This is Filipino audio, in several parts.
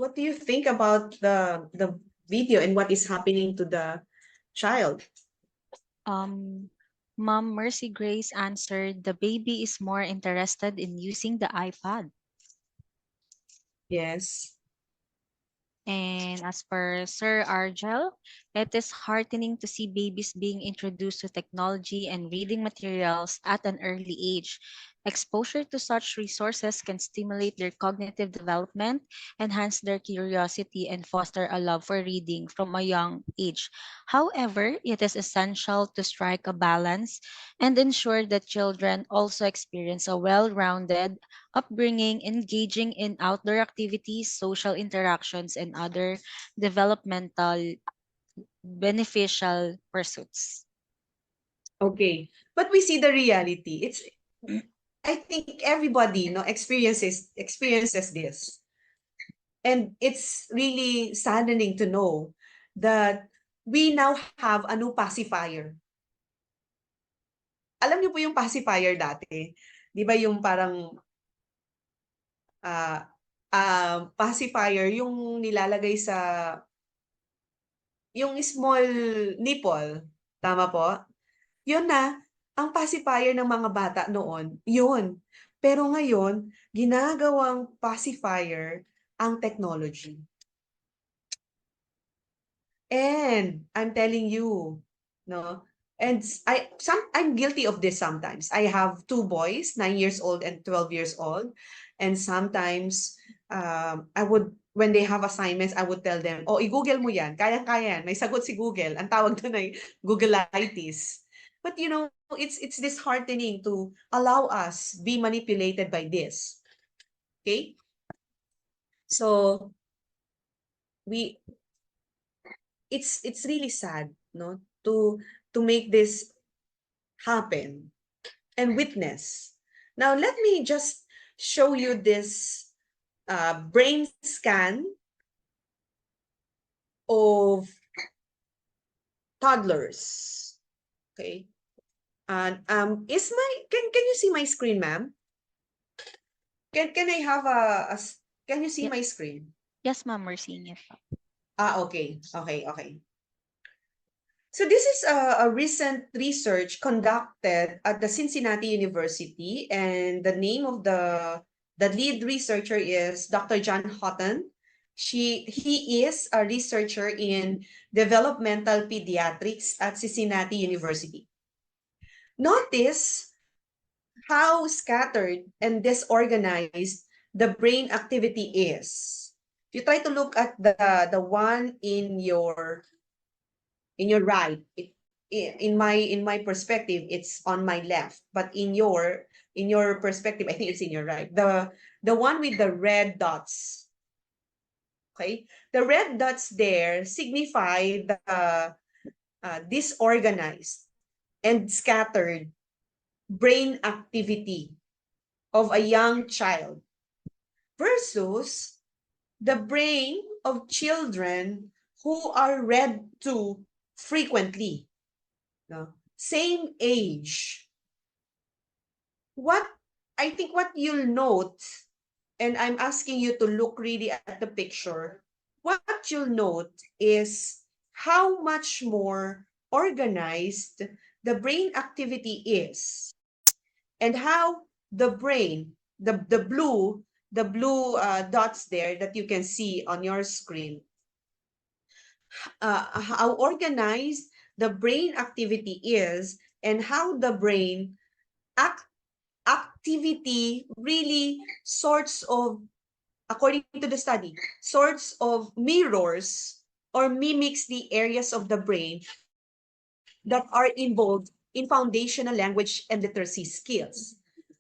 what do you think about the video and what is happening to the child? Um, Mom Mercy Grace answered, the baby is more interested in using the iPad. Yes. And as per Sir Argel, it is heartening to see babies being introduced to technology and reading materials at an early age. Exposure to such resources can stimulate their cognitive development, enhance their curiosity, and foster a love for reading from a young age. However, it is essential to strike a balance and ensure that children also experience a well rounded upbringing, engaging in outdoor activities, social interactions, and other developmental beneficial pursuits. Okay. But we see the reality. It's I think everybody experiences this. And it's really saddening to know that we now have a new pacifier. Alam niyo po yung pacifier dati? 'Di ba yung parang ah pacifier yung nilalagay sa yung small nipple, tama po? Yun na, ang pacifier ng mga bata noon, yun. Pero ngayon, ginagawang pacifier ang technology. And I'm telling you, no, and I'm guilty of this sometimes. I have two boys, 9 years old and 12 years old, and sometimes I would when they have assignments, I would tell them, "Oh, i-Google mo 'yan. Kayang-kaya yan. May sagot si Google." Ang tawag doon ay Googleitis. But it's disheartening to allow us be manipulated by this. Okay? So we it's really sad, no, to make this happen and witness. Now let me just show you this brain scan of toddlers. Okay, and can you see my screen, ma'am? Can I have can you see Ye- my screen? Yes, Ma'am, we're seeing it. Okay. So this is a recent research conducted at the Cincinnati University, and the name of the lead researcher is Dr. John Houghton. He is a researcher in developmental pediatrics at Cincinnati University. Notice how scattered and disorganized the brain activity is. If you try to look at the one in your right, in my perspective, it's on my left, but in your perspective, I think it's in your right. The one with the red dots. Okay, the red dots there signify the disorganized and scattered brain activity of a young child versus the brain of children who are read to frequently. No? Same age. What I think what you'll note, and I'm asking you to look really at the picture, what you'll note is how much more organized the brain activity is, and how the brain, the blue dots there that you can see on your screen, how organized the brain activity is, and how the brain act activity really sorts of, according to the study, sorts of mirrors or mimics the areas of the brain that are involved in foundational language and literacy skills.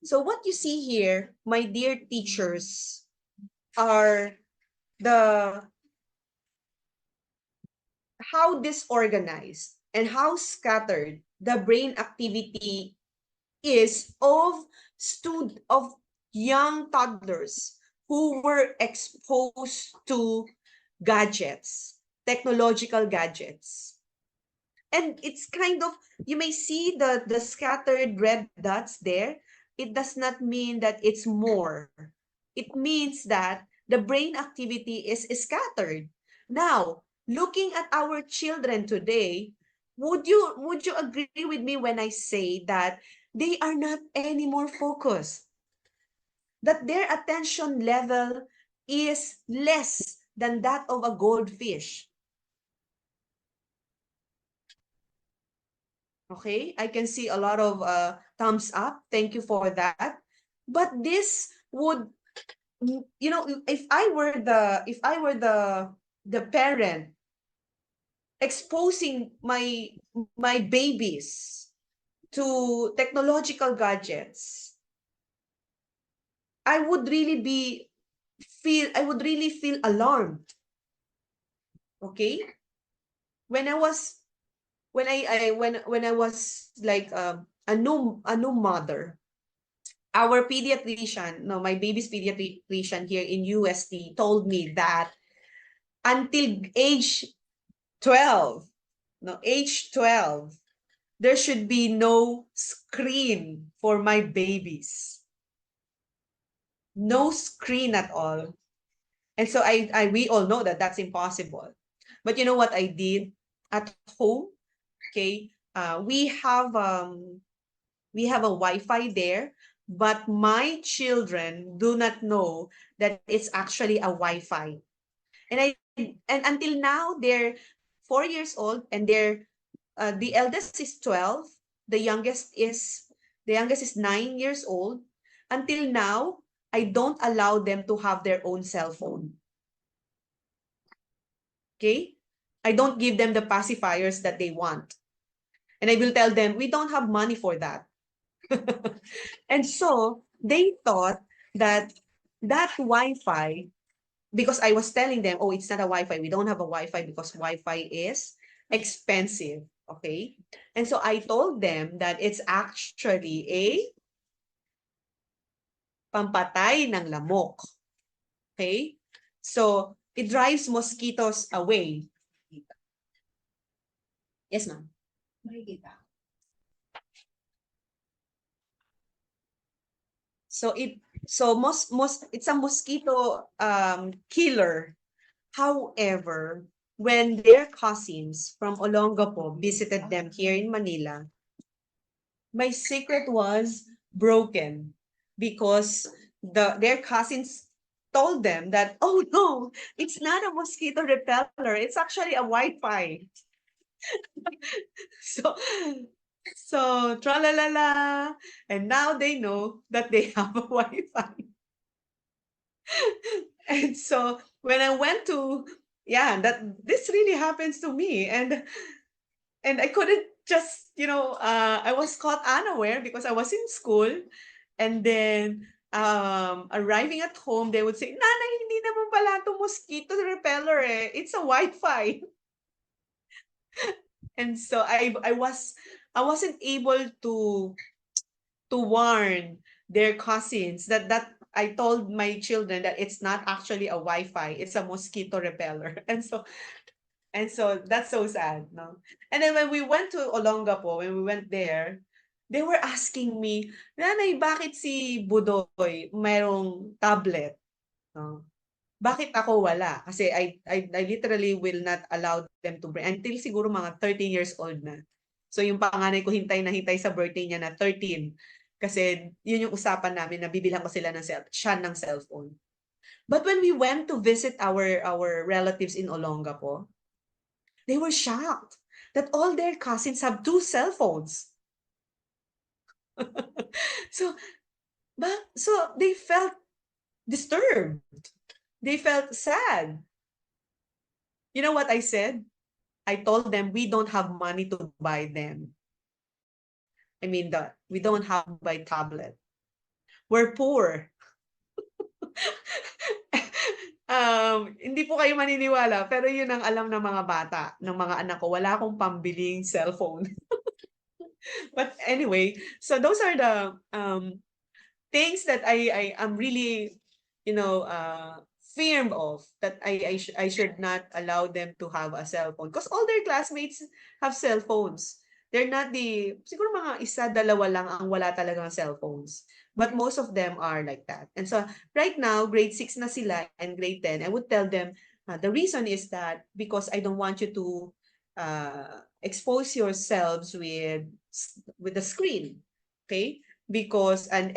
So what you see here, my dear teachers, are the how disorganized and how scattered the brain activity is of young toddlers who were exposed to gadgets, technological gadgets. And it's kind of, you may see the scattered red dots there. It does not mean that it's more. It means that the brain activity is scattered. Now, looking at our children today, would you agree with me when I say that they are not any more focused? That their attention level is less than that of a goldfish. Okay, I can see a lot of thumbs up. Thank you for that. But this would, if I were the parent exposing my babies to technological gadgets, I would really feel alarmed. Okay, when I was when I was like a new mother, our pediatrician, no, my baby's pediatrician here in UST told me that until age 12, no, age 12, there should be no screen for my babies. No screen at all. And so we all know that that's impossible. But you know what I did at home? Okay. We have a Wi-Fi there, but my children do not know that it's actually a Wi-Fi. And until now they're 4 years old, and the eldest is 12, the youngest is 9 years old. Until now, I don't allow them to have their own cell phone. Okay? I don't give them the pacifiers that they want. And I will tell them, we don't have money for that. And so they thought that Wi-Fi, because I was telling them, oh, it's not a Wi-Fi. We don't have a Wi-Fi because Wi-Fi is expensive. Okay. And so I told them that it's actually a pampatay ng lamok. Okay. So it drives mosquitoes away. Yes, ma'am. So it's a mosquito killer. However, when their cousins from Olongapo visited them here in Manila, my secret was broken because their cousins told them that, oh no, it's not a mosquito repeller, it's actually a Wi-Fi. So tralalala, and now they know that they have a Wi-Fi. And so when I went to, that this really happens to me, and I couldn't just, I was caught unaware because I was in school, and then arriving at home, they would say, Nanay, hindi naman pala ito mosquito repeller eh. It's a Wi-Fi. And so I wasn't able to warn their cousins that I told my children that it's not actually a Wi-Fi, it's a mosquito repeller. And so that's so sad, no? And then when we went to Olongapo, when we went there, they were asking me, Nanay, bakit si Budoy mayroong tablet? No? Bakit ako wala? Kasi I literally will not allow them to bring until siguro mga 13 years old na. So yung panganay ko hintay na hintay sa birthday niya na 13. Kasi yun yung usapan namin na bibilhan ko sila siya ng cellphone. But when we went to visit our relatives in Olongapo, they were shocked that all their cousins have 2 cell phones. So they felt disturbed. They felt sad. You know what I said? I told them we don't have money to buy them. I mean, we don't have to buy tablet. We're poor. Hindi po kayo maniniwala, pero yun ang alam ng mga bata, ng mga anak ko. Wala akong pambiling cellphone. But anyway, so those are the things that I am really, firm of, that I should not allow them to have a cell phone, because all their classmates have cell phones. They're not siguro mga isa, dalawa lang ang wala talagang cellphones. But most of them are like that. And so right now, grade 6 na sila and grade 10, I would tell them, the reason is that because I don't want you to expose yourselves with the screen. Okay? Because and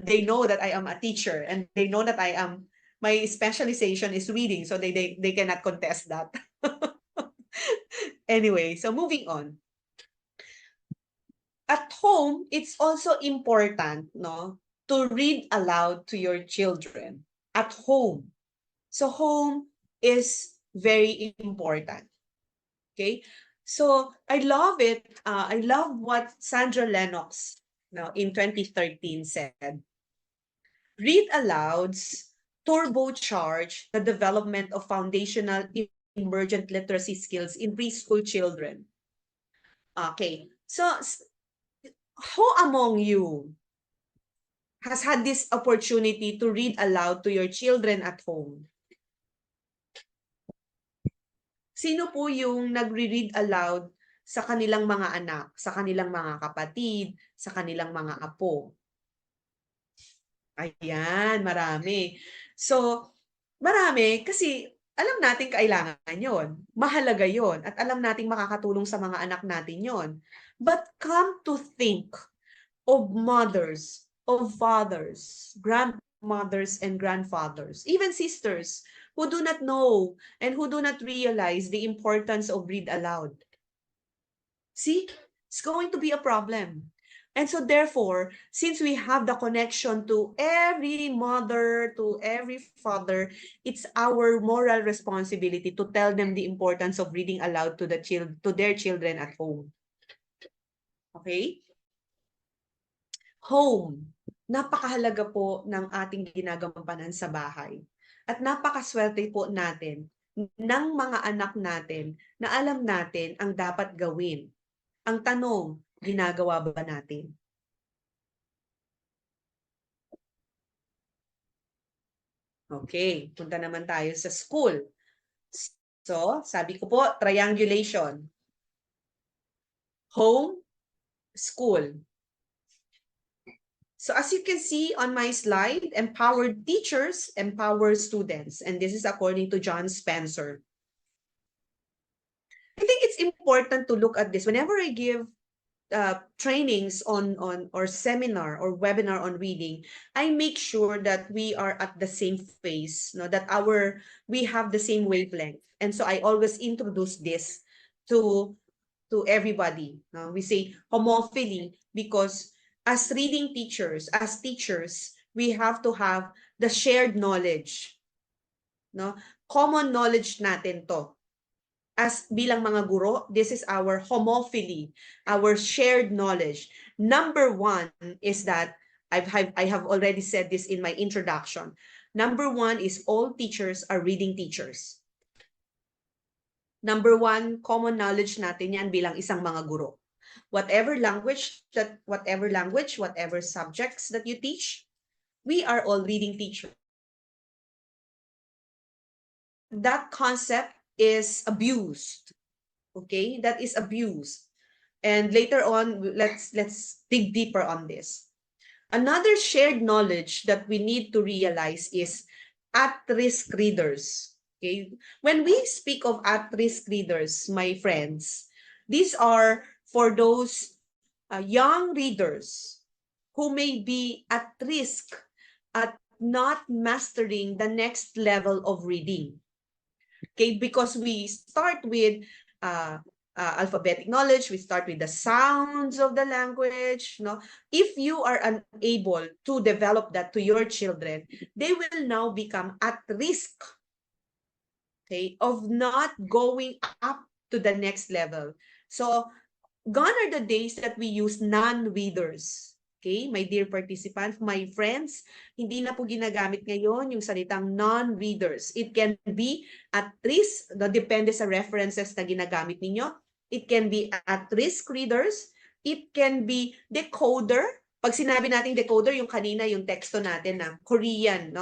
they know that I am a teacher and they know that my specialization is reading, so they cannot contest that. Anyway, so moving on. At home, it's also important, no, to read aloud to your children at home. So home is very important. Okay? So I love it. I love what Sandra Lennox, in 2013 said. Read alouds turbocharge the development of foundational emergent literacy skills in preschool children. Okay, so who among you has had this opportunity to read aloud to your children at home? Sino po yung nagre-read aloud sa kanilang mga anak, sa kanilang mga kapatid, sa kanilang mga apo? Ayan, marami. So, marami kasi alam natin kailangan yon, mahalaga yon, at alam nating makakatulong sa mga anak natin yon. But come to think of mothers, of fathers, grandmothers and grandfathers, even sisters who do not know and who do not realize the importance of read aloud. See, it's going to be a problem. And so therefore, since we have the connection to every mother, to every father, it's our moral responsibility to tell them the importance of reading aloud to their children at home. Okay? Home. Napakahalaga po ng ating ginagampanan sa bahay. At napakaswerte po natin ng mga anak natin na alam natin ang dapat gawin. Ang tanong, ginagawa ba natin? Okay, punta naman tayo sa school. So, sabi ko po, triangulation. Home, school. So as you can see on my slide, empowered teachers empower students. And this is according to John Spencer. I think it's important to look at this. Whenever I give trainings on or seminar or webinar on reading, I make sure that we are at the same phase, that we have the same wavelength. And so I always introduce this to everybody. We say homophily because as reading teachers, as teachers, we have to have the shared knowledge. Common knowledge natin to. As bilang mga guro, this is our homophily, our shared knowledge. Number one is that, I have already said this in my introduction. Number one is all teachers are reading teachers. Number one, common knowledge natin yan bilang isang mga guro. Whatever language, whatever subjects that you teach, we are all reading teachers. That concept is abused. Okay, that is abused. And later on, let's dig deeper on this. Another shared knowledge that we need to realize is at-risk readers. Okay, when we speak of at-risk readers, my friends, these are for those young readers who may be at risk at not mastering the next level of reading. Okay, because we start with alphabetic knowledge, we start with the sounds of the language. If you are unable to develop that to your children, they will now become at risk, okay, of not going up to the next level. So gone are the days that we use non-readers. Okay, my dear participants, my friends, hindi na po ginagamit ngayon yung salitang non-readers. It can be at-risk, depende sa references na ginagamit ninyo. It can be at-risk readers. It can be decoder. Pag sinabi natin decoder, yung kanina, yung teksto natin na Korean,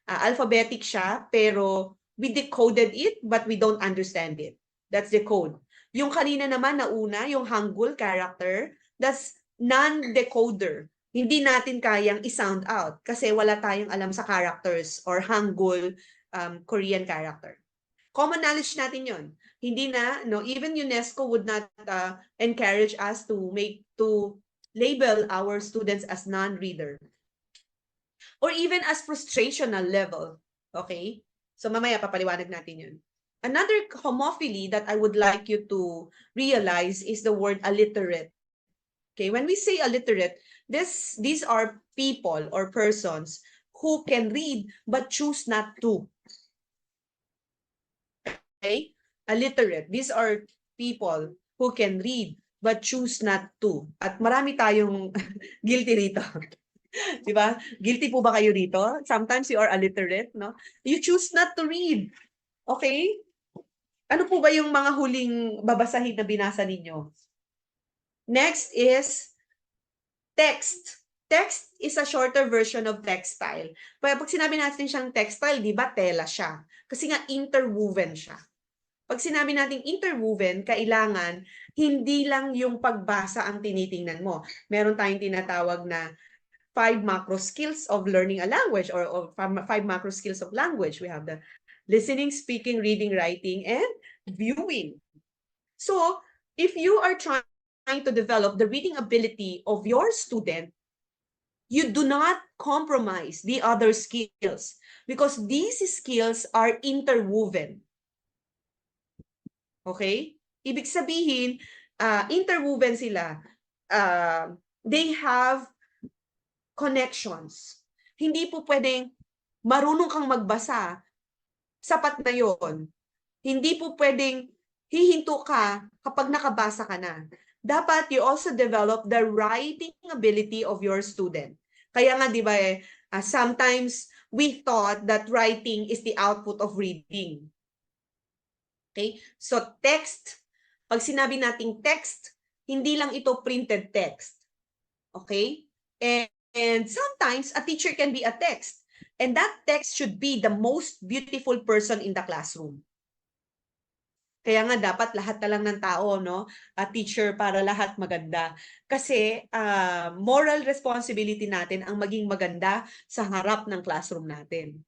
alphabetic siya, pero we decoded it, but we don't understand it. That's the code. Yung kanina naman na una, yung Hangul character, that's non-decoder. Hindi natin kayang i-sound out kasi wala tayong alam sa characters or Hangul Korean character. Common knowledge natin yon. Hindi na, no, even UNESCO would not encourage us to label our students as non-reader or even as frustrational level. Okay? So mamaya papaliwanag natin yun. Another homophily that I would like you to realize is the word illiterate. Okay, when we say illiterate, these are people or persons who can read but choose not to. Okay? Illiterate. These are people who can read but choose not to. At marami tayong guilty rito. Di ba? Guilty po ba kayo rito? Sometimes you are illiterate, no? You choose not to read. Okay? Ano po ba yung mga huling babasahin na binasa ninyo? Next is text. Text is a shorter version of textile. Pag sinabi natin siyang textile, di ba, tela siya. Kasi nga interwoven siya. Pag sinabi natin interwoven, kailangan hindi lang yung pagbasa ang tinitingnan mo. Meron tayong tinatawag na 5 macro skills of learning a language or 5 macro skills of language. We have the listening, speaking, reading, writing, and viewing. So, if you are trying to develop the reading ability of your student, you do not compromise the other skills because these skills are interwoven. Okay? Ibig sabihin, interwoven sila. They have connections. Hindi po pwedeng marunong kang magbasa, sapat na yon. Hindi po pwedeng hihinto ka kapag nakabasa ka na. Dapat you also develop the writing ability of your student. Kaya nga, di ba, sometimes we thought that writing is the output of reading. Okay? So text, pag sinabi nating text, hindi lang ito printed text. Okay? And sometimes a teacher can be a text. And that text should be the most beautiful person in the classroom. Kaya nga dapat lahat na lang ng tao, no? A teacher para lahat maganda. Kasi moral responsibility natin ang maging maganda sa harap ng classroom natin.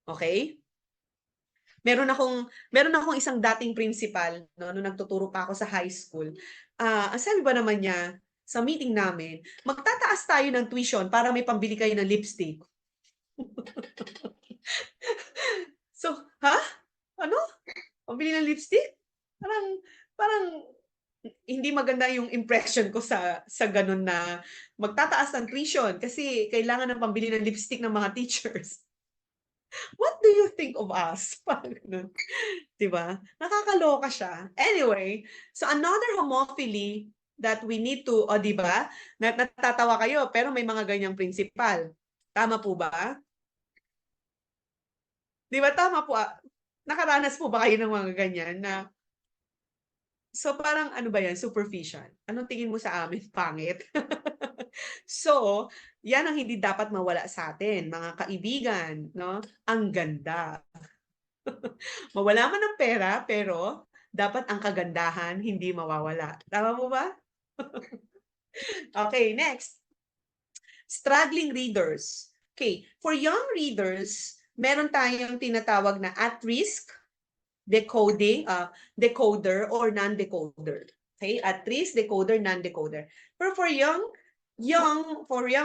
Okay? Meron akong isang dating principal, no, nung nagtuturo pa ako sa high school. Ang sabi ba naman niya sa meeting namin, magtataas tayo ng tuition para may pambili kayo ng lipstick. So, ha? Ano? Pambili ng lipstick? Parang hindi maganda yung impression ko sa ganun na magtataas ng tuition kasi kailangan ng pambili ng lipstick ng mga teachers. What do you think of us? Parang ganun. Diba? Nakakaloka siya. Anyway, so another homophily that we need to, o diba? Natatawa kayo, pero may mga ganyang principal. Tama po ba? Diba, tama po. Nakaranas po ba kayo ng mga ganyan na, so parang ano ba yan, superficial? Anong tingin mo sa amin? Pangit. So, yan ang hindi dapat mawala sa atin, mga kaibigan, no? Ang ganda. Mawala man ng pera, pero dapat ang kagandahan hindi mawawala. Tama mo ba? Okay, next. Struggling readers. Okay, for young readers, meron tayong tinatawag na at-risk, decoder, or non-decoder. Okay, at-risk, decoder, non-decoder. Pero for young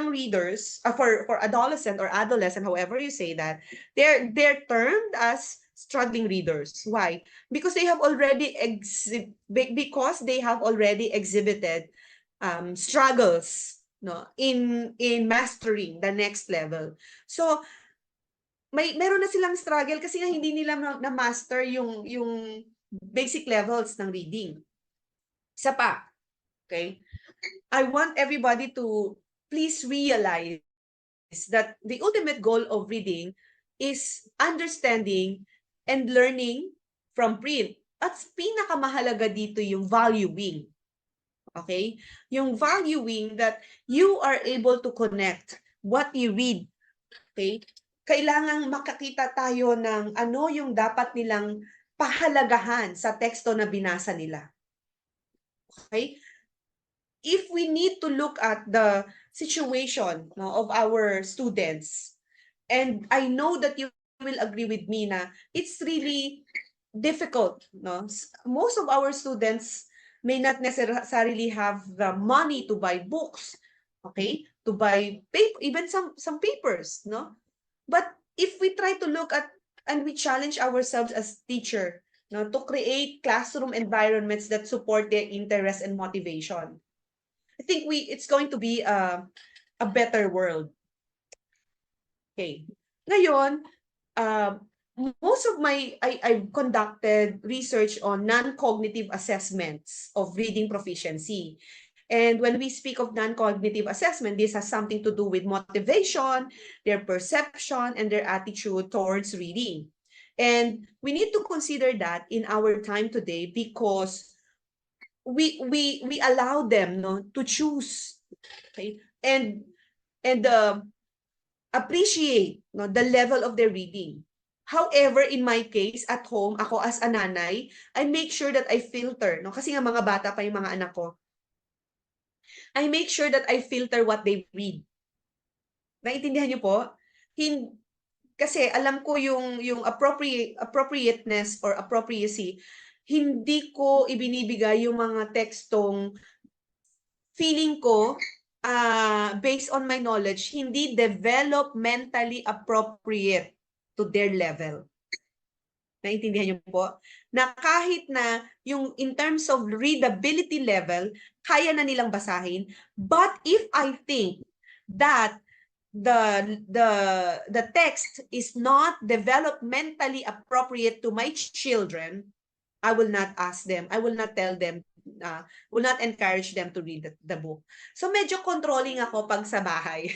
readers, for adolescent or adolescent, however you say that, they're termed as struggling readers. Why? Because they have already exhibited struggles, no, in mastering the next level. So meron na silang struggle kasi nga hindi nila na master yung basic levels ng reading. Isa pa, okay? I want everybody to please realize that the ultimate goal of reading is understanding and learning from print. At pinakamahalaga dito yung valuing. Okay? Yung valuing that you are able to connect what you read. Okay? Kailangang makakita tayo ng ano yung dapat nilang pahalagahan sa teksto na binasa nila. Okay? If we need to look at the situation, no, of our students, and I know that you will agree with me na it's really difficult, no? Most of our students may not necessarily have the money to buy books, okay? To buy paper, even some papers, no? But if we try to look at and we challenge ourselves as teacher, no, to create classroom environments that support their interest and motivation, I think it's going to be a better world. Okay. Ngayon, most of I've conducted research on non-cognitive assessments of reading proficiency. And when we speak of non-cognitive assessment, this has something to do with motivation, their perception, and their attitude towards reading. And we need to consider that in our time today because we allow them, no, to choose, okay, and appreciate, no, the level of their reading. However, in my case, at home, ako as a nanay, I make sure that I filter, no, kasi nga mga bata pa yung mga anak ko. I make sure that I filter what they read. Naintindihan niyo po? Kasi alam ko yung appropriateness or appropriacy, hindi ko ibinibigay yung mga tekstong feeling ko, based on my knowledge, hindi developmentally appropriate to their level. Naintindihan niyo po? Na kahit na yung in terms of readability level, kaya na nilang basahin. But if I think that the text is not developmentally appropriate to my children, I will not ask them. I will not tell them, will not encourage them to read the book. So medyo controlling ako pag sa bahay.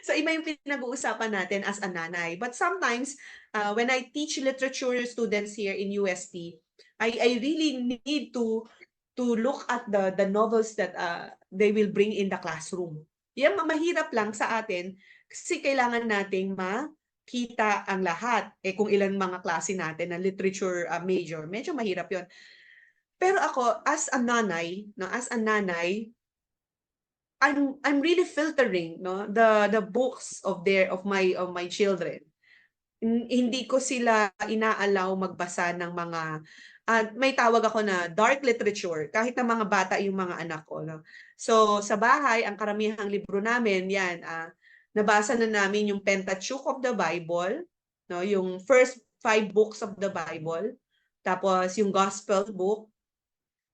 So iba yung pinag-uusapan natin as a nanay. But sometimes, when I teach literature students here in UST, I really need to look at the novels that they will bring in the classroom. Yan, mahirap lang sa atin kasi kailangan nating kita ang lahat. Kung ilan mga klase natin na literature major, medyo mahirap yon. Pero ako, as a nanay, no, I'm really filtering, no, the books of my children. Hindi ko sila inaalaw magbasa ng mga may tawag ako na dark literature kahit na mga bata yung mga anak ko, no. So sa bahay ang karamihang libro namin yan, nabasa na namin yung Pentateuch of the Bible, no, yung first 5 books of the Bible, tapos yung Gospel book.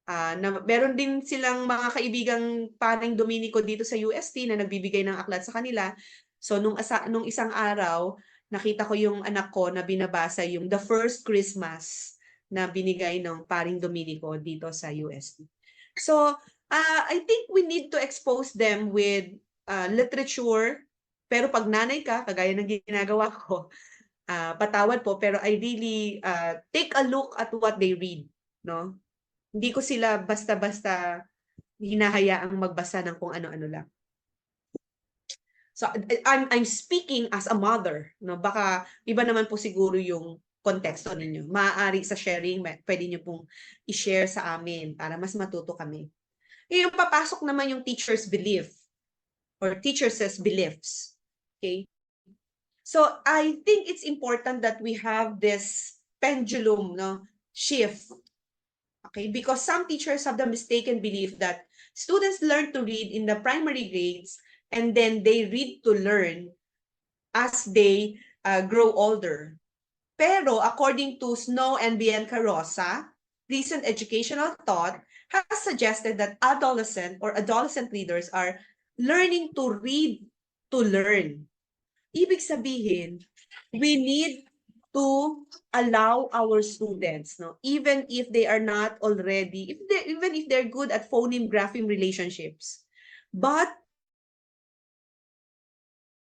Na meron din silang mga kaibigang Paring Dominico dito sa UST na nagbibigay ng aklat sa kanila. So nung isang araw, nakita ko yung anak ko na binabasa yung The First Christmas na binigay ng Paring Dominico dito sa UST. So I think we need to expose them with literature. Pero pag nanay ka, kagaya ng ginagawa ko, patawad po, pero I really take a look at what they read, no? Hindi ko sila basta-basta hinahayaang magbasa ng kung ano-ano lang. So I'm speaking as a mother, no? Baka iba naman po siguro yung konteksto ninyo. Maaari sa sharing, pwede niyo pong i-share sa amin para mas matuto kami. Yung papasok naman yung teacher's belief or teacher's beliefs. Okay? So I think it's important that we have this pendulum, no, shift. Okay, because some teachers have the mistaken belief that students learn to read in the primary grades and then they read to learn as they grow older. Pero according to Snow and Bianca Rosa, recent educational thought has suggested that adolescent readers are learning to read to learn. Ibig sabihin, we need to allow our students, no, even if they are not already, even if they're good at phoneme grapheme relationships, but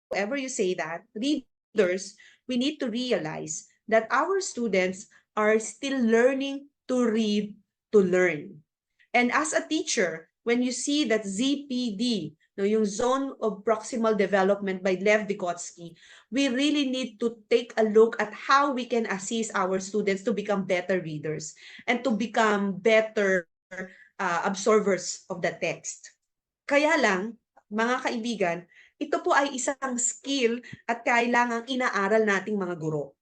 whoever you say that, readers, we need to realize that our students are still learning to read to learn. And as a teacher, when you see that ZPD, no, yung Zone of Proximal Development by Lev Vygotsky, we really need to take a look at how we can assist our students to become better readers and to become better absorbers of the text. Kaya lang, mga kaibigan, ito po ay isang skill at kailangang inaaral nating mga guro.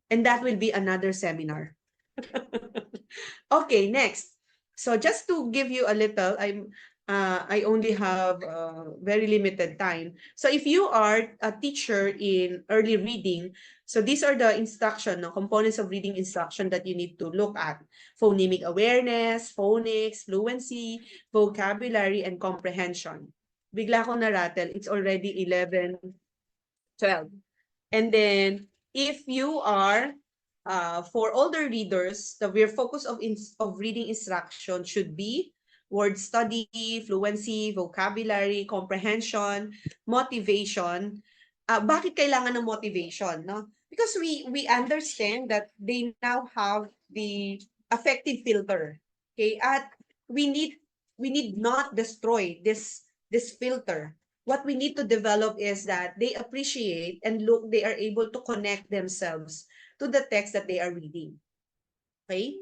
And that will be another seminar. Okay, next. So just to give you a little, I only have very limited time. So if you are a teacher in early reading, so these are the instruction, no, components of reading instruction that you need to look at. Phonemic awareness, phonics, fluency, vocabulary, and comprehension. Bigla ko na-rattle, it's already 11, 12. And then, if you are, for older readers, the focus of reading instruction should be word study, fluency, vocabulary, comprehension, motivation. Bakit kailangan ng motivation? No? Because we understand that they now have the affective filter. Okay, at we need not destroy this filter. What we need to develop is that they appreciate and look, they are able to connect themselves to the text that they are reading. Okay?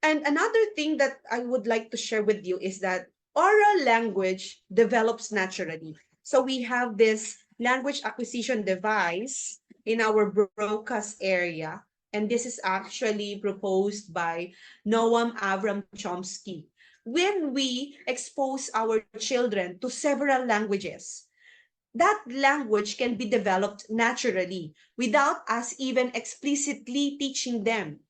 And another thing that I would like to share with you is that oral language develops naturally. So we have this language acquisition device in our broadcast area, and this is actually proposed by Noam Avram Chomsky. When we expose our children to several languages, that language can be developed naturally without us even explicitly teaching them.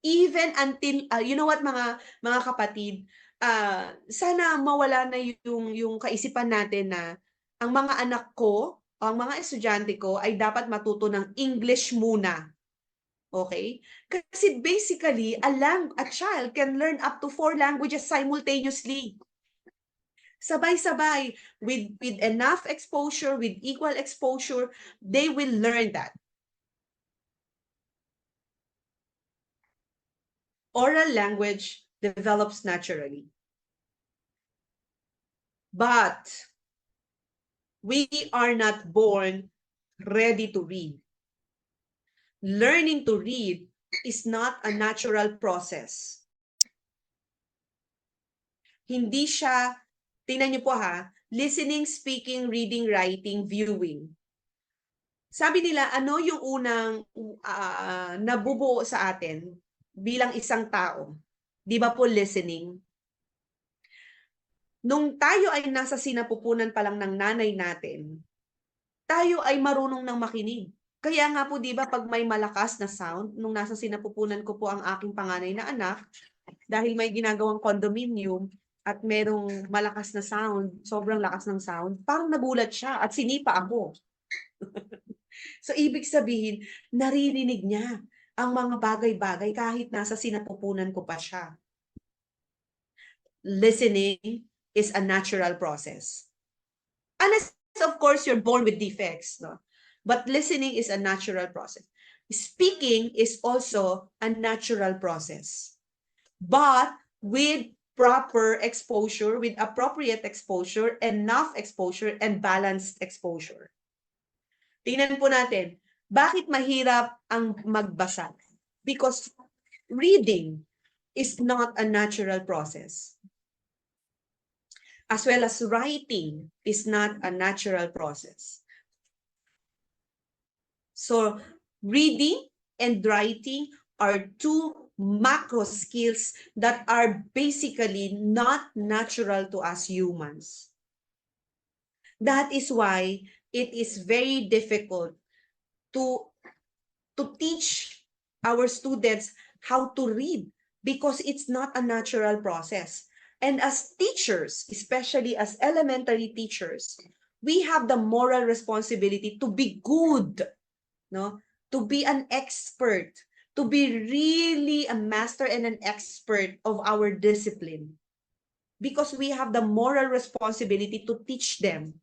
Even until, you know what mga kapatid, sana mawala na yung kaisipan natin na ang mga anak ko, ang mga estudyante ko ay dapat matuto ng English muna. Okay? Kasi basically, a child can learn up to 4 languages simultaneously. Sabay-sabay, with enough exposure, with equal exposure, they will learn that. Oral language develops naturally. But we are not born ready to read. Learning to read is not a natural process. Hindi siya, tingnan niyo po ha, listening, speaking, reading, writing, viewing. Sabi nila, ano yung unang nabubuo sa atin bilang isang tao? Di ba po listening? Nung tayo ay nasa sinapupunan pa lang ng nanay natin, tayo ay marunong ng makinig. Kaya nga po, di ba, pag may malakas na sound, nung nasa sinapupunan ko po ang aking panganay na anak, dahil may ginagawang condominium at merong malakas na sound, sobrang lakas ng sound, parang nagulat siya at sinipa ako. So, ibig sabihin, naririnig niya ang mga bagay-bagay kahit nasa sinapupunan ko pa siya. Listening is a natural process. Unless, of course, you're born with defects, no? But listening is a natural process. Speaking is also a natural process. But with proper exposure, with appropriate exposure, enough exposure, and balanced exposure. Tingnan po natin, bakit mahirap ang magbasa? Because reading is not a natural process. As well as writing is not a natural process. So reading and writing are two macro skills that are basically not natural to us humans. That is why it is very difficult to teach our students how to read because it's not a natural process. And as teachers, especially as elementary teachers, we have the moral responsibility to be good, no? To be an expert, to be really a master and an expert of our discipline. Because we have the moral responsibility to teach them.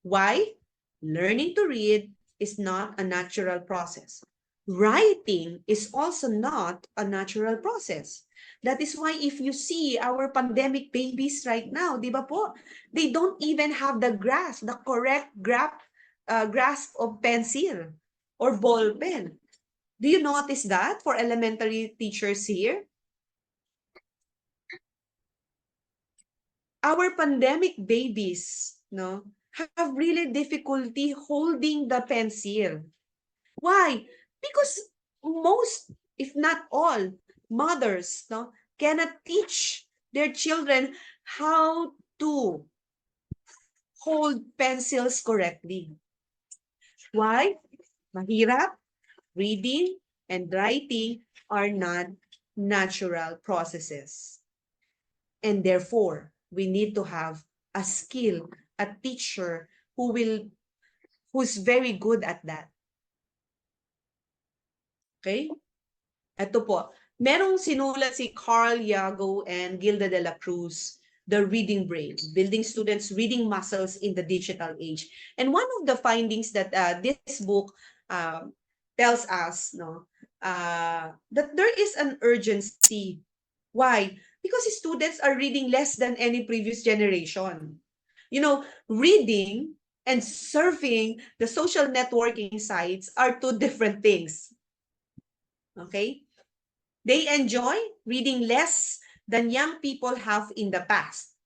Why? Learning to read is not a natural process. Writing is also not a natural process. That is why if you see our pandemic babies right now, di ba po, they don't even have the correct grasp of pencil or ball pen. Do you notice that for elementary teachers here? Our pandemic babies, no, have really difficulty holding the pencil. Why? Because most, if not all, mothers, no, cannot teach their children how to hold pencils correctly. Why? Mahirap. Reading and writing are not natural processes. And therefore, we need to have a skill, a teacher who's very good at that. Okay? Ito po, merong sinulat si Carl Yago and Gilda de la Cruz, The Reading Brain, Building Students' Reading Muscles in the Digital Age. And one of the findings that this book tells us, that there is an urgency. Why? Because students are reading less than any previous generation. You know, reading and surfing the social networking sites are two different things. Okay? They enjoy reading less than young people have in the past.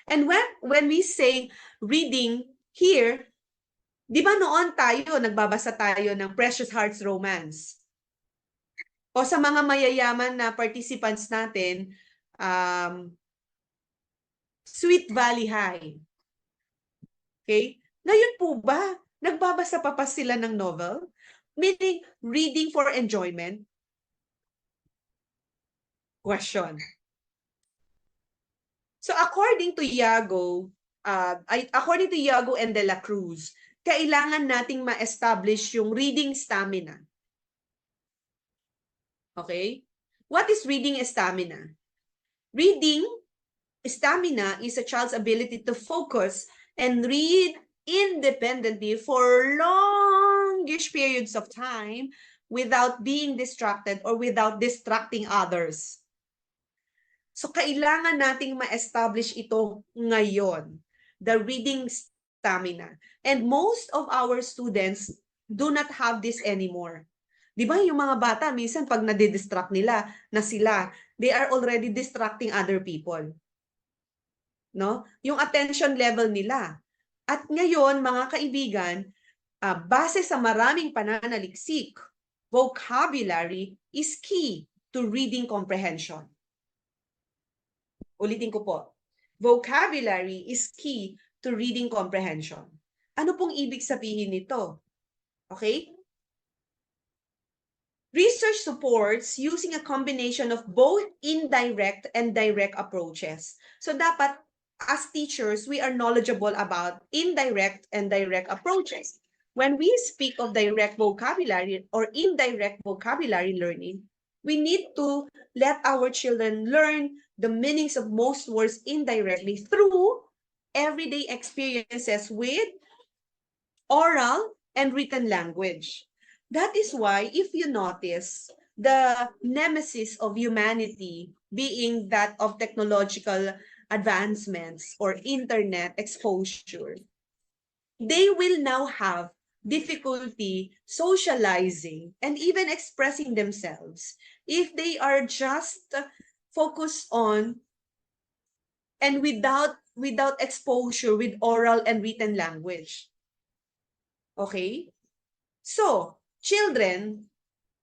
And when we say reading here, di ba noon tayo, nagbabasa tayo ng Precious Hearts Romance? O sa mga mayayaman na participants natin, Sweet Valley High. Okay? Ngayon po ba, nagbabasa pa sila ng novel? Meaning, reading for enjoyment? Question. So according to Yago, according to Yago and De La Cruz, kailangan nating ma-establish yung reading stamina. Okay? What is reading stamina? Reading stamina is a child's ability to focus and read independently for longish periods of time without being distracted or without distracting others. So, kailangan nating ma-establish ito ngayon, the reading stamina. And most of our students do not have this anymore. Di ba yung mga bata, minsan pag nadidistract nila na sila, they are already distracting other people. No? Yung attention level nila. At ngayon, mga kaibigan, base sa maraming pananaliksik, vocabulary is key to reading comprehension. Ulitin ko po. Vocabulary is key to reading comprehension. Ano pong ibig sabihin nito? Okay? Research supports using a combination of both indirect and direct approaches. So dapat, as teachers, we are knowledgeable about indirect and direct approaches. When we speak of direct vocabulary or indirect vocabulary learning, we need to let our children learn the meanings of most words indirectly through everyday experiences with oral and written language. That is why, if you notice, the nemesis of humanity being that of technological advancements or internet exposure, they will now have difficulty socializing and even expressing themselves if they are just focused on and without exposure with oral and written language. Okay? So, children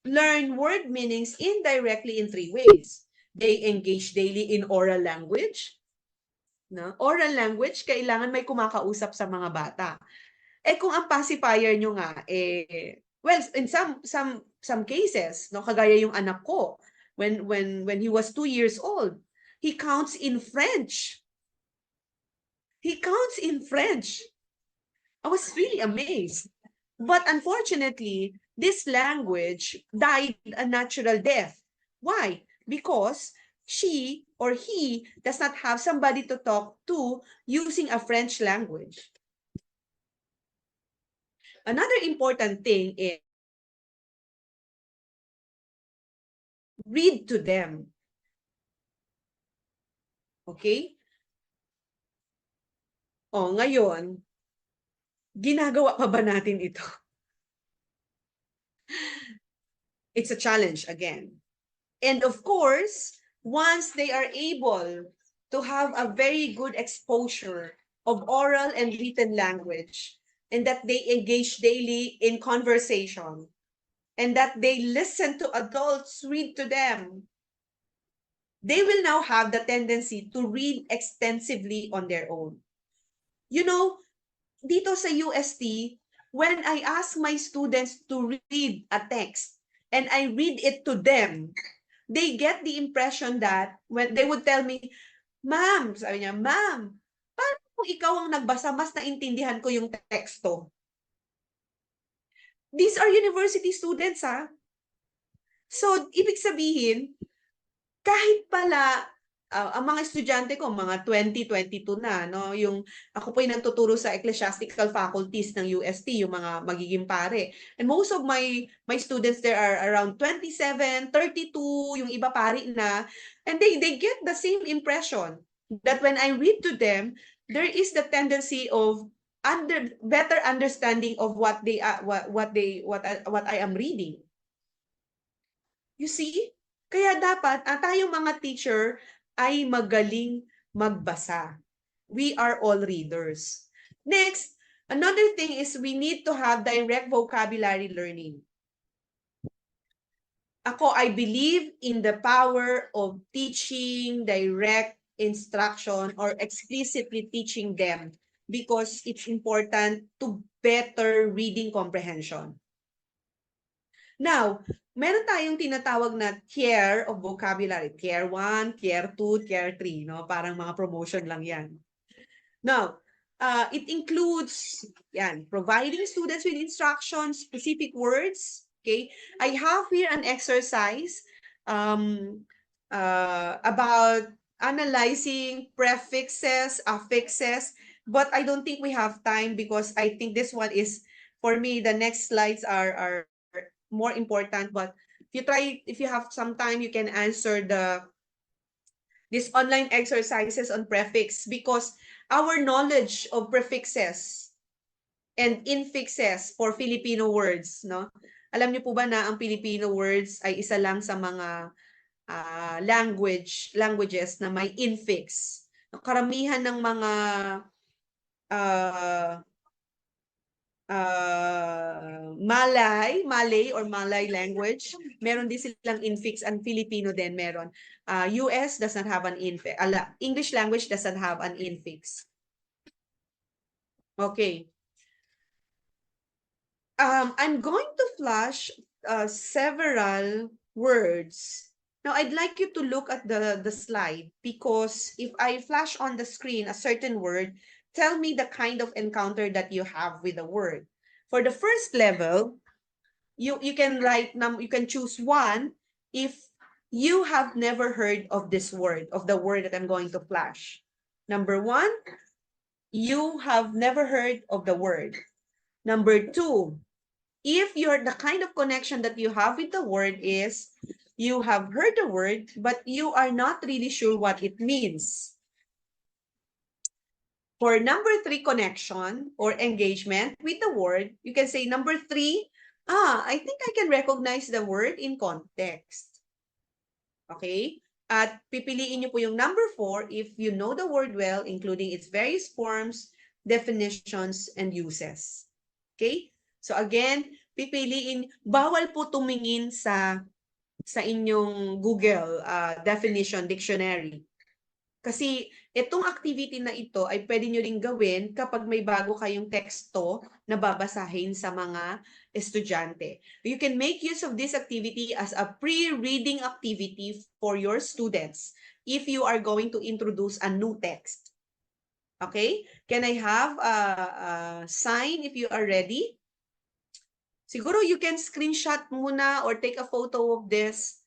learn word meanings indirectly in three ways. They engage daily in oral language. No? Oral language, kailangan may kumakausap sa mga bata. Eh kung ang pacifier nyo nga, well, in some cases, no, kagaya yung anak ko, when he was 2 years old, he counts in French. He counts in French. I was really amazed. But unfortunately, this language died a natural death. Why? Because she or he does not have somebody to talk to using a French language. Another important thing is Read to them. Okay? O, ngayon, ginagawa pa ba natin ito? It's a challenge again. And of course, once they are able to have a very good exposure of oral and written language, and that they engage daily in conversation, and that they listen to adults read to them, they will now have the tendency to read extensively on their own. You know, dito sa UST, when I ask my students to read a text and I read it to them, they get the impression that when they would tell me, "Ma'am," sabi niya, "Ma'am, paano kung ikaw ang nagbasa, mas naintindihan ko yung teksto?" These are university students, ha? So, ibig sabihin, kahit pala ang mga estudyante ko mga 2022 na, no, yung ako po yung nagtuturo sa ecclesiastical faculties ng UST, yung mga magiging pare. And most of my students there are around 27, 32, yung iba pare na, and they get the same impression that when I read to them, there is the tendency of better understanding of what I am reading. You see? Kaya dapat tayong mga teacher ay magaling magbasa. We are all readers. Next, another thing is we need to have direct vocabulary learning. Ako, I believe in the power of teaching direct instruction or explicitly teaching them because it's important to better reading comprehension. Now, meron tayong tinatawag na tier of vocabulary. Tier 1, tier 2, tier 3. No? Parang mga promotion lang yan. Now, it includes providing students with instructions, specific words. Okay, I have here an exercise about analyzing prefixes, affixes, but I don't think we have time because I think this one is, for me, the next slides are more important. But if you have some time, you can answer these online exercises on prefix, because our knowledge of prefixes and infixes for Filipino words, no? Alam niyo po ba na ang Filipino words ay isa lang sa mga languages na may infix. Karamihan ng mga Malay or Malay language, meron din silang infix, and Filipino din meron. US does not have an infix. English language doesn't have an infix. Okay. I'm going to flash several words. Now, I'd like you to look at the slide, because if I flash on the screen a certain word, tell me the kind of encounter that you have with the word. For the first level, you can you can choose one if you have never heard of this word, of the word that I'm going to flash. Number 1, you have never heard of the word. Number 2, if the kind of connection that you have with the word is you have heard the word, but you are not really sure what it means. For number 3 connection or engagement with the word, you can say number 3, I think I can recognize the word in context. Okay? At pipiliin niyo po yung number 4 if you know the word well, including its various forms, definitions, and uses. Okay? So again, pipiliin, bawal po tumingin sa inyong Google definition dictionary. Kasi itong activity na ito ay pwede nyo ring gawin kapag may bago kayong teksto na babasahin sa mga estudyante. You can make use of this activity as a pre-reading activity for your students if you are going to introduce a new text. Okay? Can I have a sign if you are ready? Siguro you can screenshot muna or take a photo of this.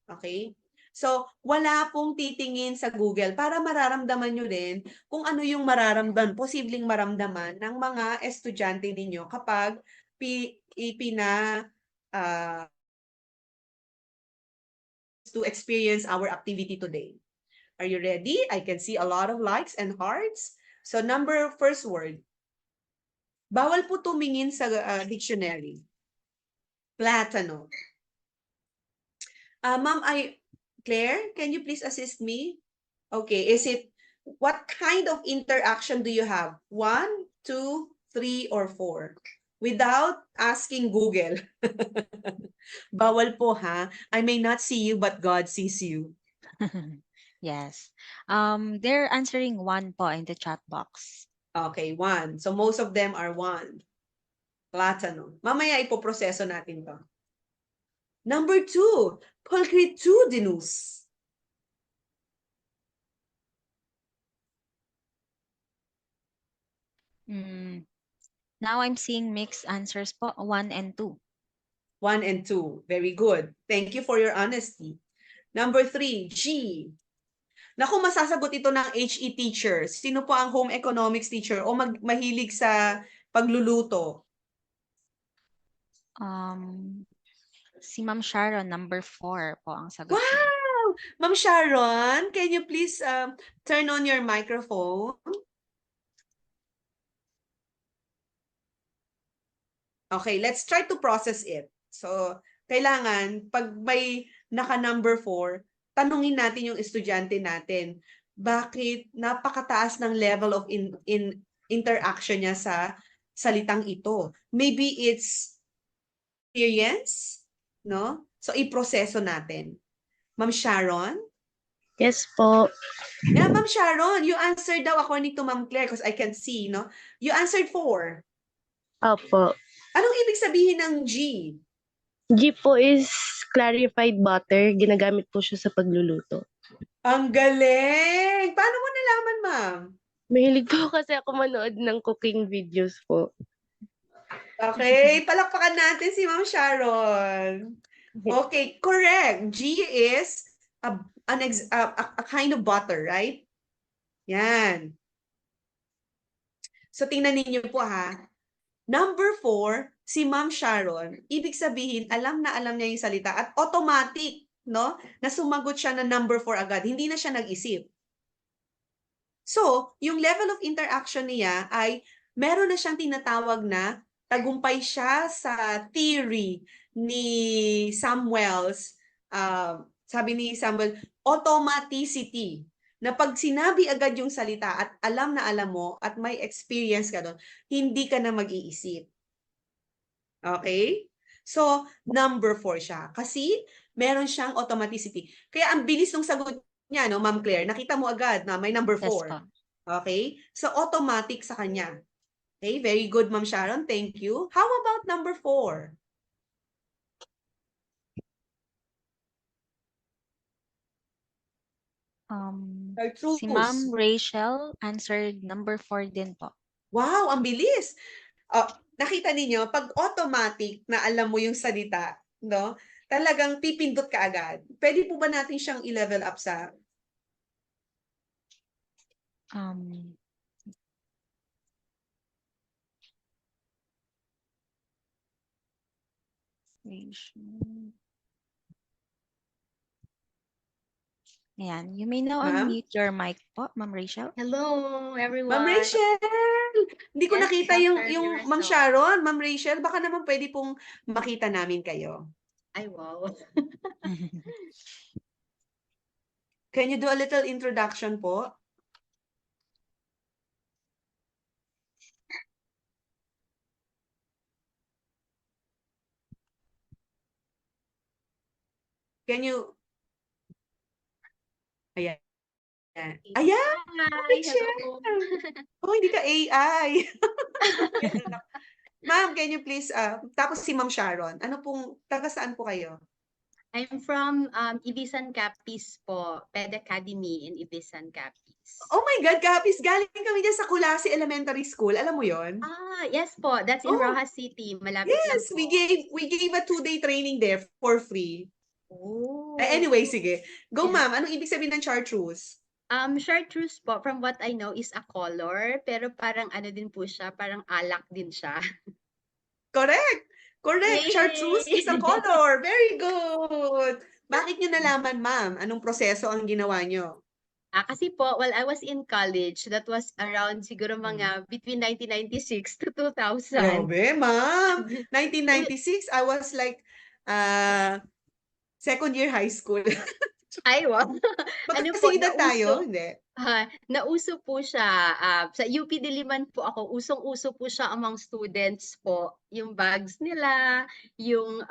Okay? So, wala pong titingin sa Google para mararamdaman nyo din kung ano yung posibleng maramdaman ng mga estudyante ninyo kapag to experience our activity today. Are you ready? I can see a lot of likes and hearts. So first word. Bawal po tumingin sa dictionary. Plátano. Ma'am, Claire, can you please assist me? Okay, what kind of interaction do you have? 1, 2, 3, or 4? Without asking Google. Bawal po ha. I may not see you, but God sees you. Yes. They're answering 1 po in the chat box. Okay, 1. So most of them are 1. Plátano. Mamaya ipoproseso natin to. Number 2, pulchritudinous. Now I'm seeing mixed answers po, 1 and 2. 1 and 2. Very good. Thank you for your honesty. Number 3, G. Naku, masasagot ito ng HE teacher. Sino po ang home economics teacher o mahilig sa pagluluto? Si Ma'am Sharon, number 4 po ang sagot niya. Wow! Ma'am Sharon, can you please turn on your microphone? Okay, let's try to process it. So, kailangan, pag may naka-number 4, tanungin natin yung estudyante natin, bakit napakataas ng level of interaction niya sa salitang ito? Maybe it's experience, no? So, iproseso natin. Ma'am Sharon? Yes po. Yeah, Ma'am Sharon, you answered daw according to Ma'am Claire because I can see, no? You answered 4. Opo. Anong ibig sabihin ng G? G po is clarified butter. Ginagamit po siya sa pagluluto. Ang galing! Paano mo nalaman, ma'am? Mahilig po kasi ako manood ng cooking videos po. Okay, palakpakan natin si Ma'am Sharon. Okay, correct. G is a kind of butter, right? Yan. So, tingnan ninyo po ha. Number 4, si Ma'am Sharon, ibig sabihin, alam na alam niya yung salita at automatic, no? Na sumagot siya na number 4 agad. Hindi na siya nag-isip. So, yung level of interaction niya ay meron na siyang tinatawag na tagumpay siya sa theory ni Samuel's, sabi ni Samuel, automaticity. Na pag sinabi agad yung salita at alam na alam mo at may experience ka doon, hindi ka na mag-iisip. Okay? So, number 4 siya. Kasi meron siyang automaticity. Kaya ang bilis ng sagot niya, no, Ma'am Claire, nakita mo agad na may number 4. Yes po. Okay? So, automatic sa kanya. Okay? Very good, Ma'am Sharon. Thank you. How about number 4? Si Ma'am Rachel answered number 4 din po. Wow, ang bilis. Nakita ninyo, pag automatic na alam mo yung salita, no? Talagang pipindot ka agad. Pwede po ba natin siyang i-level up sa Ayan. You may now Ma'am? unmute your mic po, Ma'am Rachel. Hello, everyone. Ma'am Rachel! Hindi ko Yes, nakita Dr. yung Mirasol. Ma'am Sharon. Ma'am Rachel, baka naman pwede pong makita namin kayo. Ay, wow. Can you do a little introduction po? Can you... Ayan. Ayan! Hi, Rachel! hello. Oh, hindi ka AI. Ma'am, can you please... tapos si Ma'am Sharon, ano pong... Taga saan po kayo? I'm from Ibisan Capiz po, Ped Academy in Ibisan Capiz. Oh my God, Kapis, galing kami dyan sa Kulasi Elementary School. Alam mo yon? Ah, yes po. That's in Oh, Rojas City. Malapit lang yes, po. we gave a 2-day training there for free. Oh. Anyway, sige. Go, Yeah. ma'am. Anong ibig sabihin ng chartreuse? Chartreuse po, from what I know, is a color. Pero parang ano din po siya, parang alak din siya. Correct. Correct. Yay! Chartreuse is a color. Very good. Bakit nyo nalaman, ma'am? Anong proseso ang ginawa nyo? Kasi po, while I was in college, that was around siguro mga between 1996 to 2000. Grabe, ma'am. 1996, I was like, second year high school. Ay, wow. Ano po, Magkakasidad tayo? Hindi. nauso po siya. Sa UP Diliman po ako, usong-uso po siya among students po. Yung bags nila, yung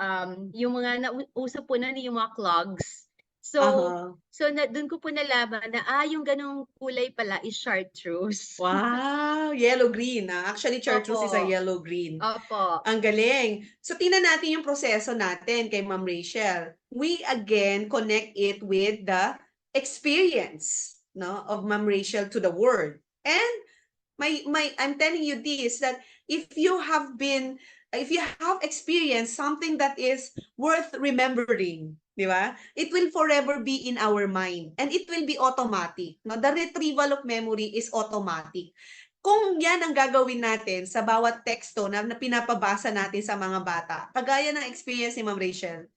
mga nauso po na yung mga clogs. So, Aha. doon ko po nalaman na, yung ganong kulay pala is chartreuse. Wow, yellow-green. Actually, chartreuse is a Opo. yellow-green. Opo. Ang galing. So, tingnan natin yung proseso natin kay Ma'am Rachel. We again connect it with the experience, no, of Ma'am Rachel to the word. And I'm telling you this, that if you have experienced something that is worth remembering, di ba? It will forever be in our mind and it will be automatic. No? The retrieval of memory is automatic. Kung yan ang gagawin natin sa bawat teksto na pinapabasa natin sa mga bata, kagaya ng experience ni Ma'am Rachel,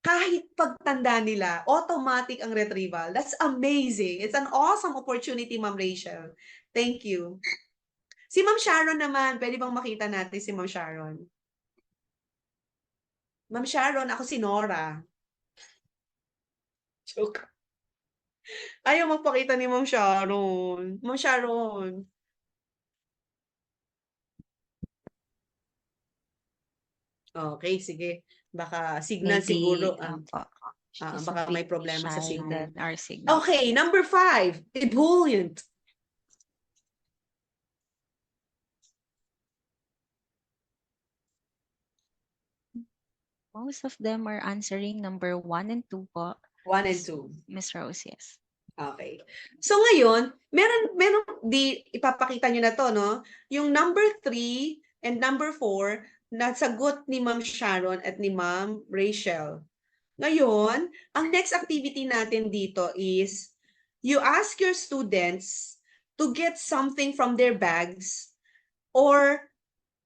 kahit pagtanda nila, automatic ang retrieval. That's amazing. It's an awesome opportunity, Ma'am Rachel. Thank you. Si Ma'am Sharon naman, pwede bang makita natin si Ma'am Sharon? Ma'am Sharon, ako si Nora. Joke. Ayaw magpakita ni Ma'am Sharon. Ma'am Sharon. Okay, sige. Baka signal Maybe, siguro. she's Baka a may bit problema sa shy signal. than our signal. Okay, number 5. Ebullient. Most of them are answering number 1 and 2 po. 1 and 2. Miss Rose, yes. Okay. So ngayon, meron ipapakita nyo na to, no? Yung number 3 and number 4, nasagot ni Ma'am Sharon at ni Ma'am Rachel. Ngayon, ang next activity natin dito is, you ask your students to get something from their bags or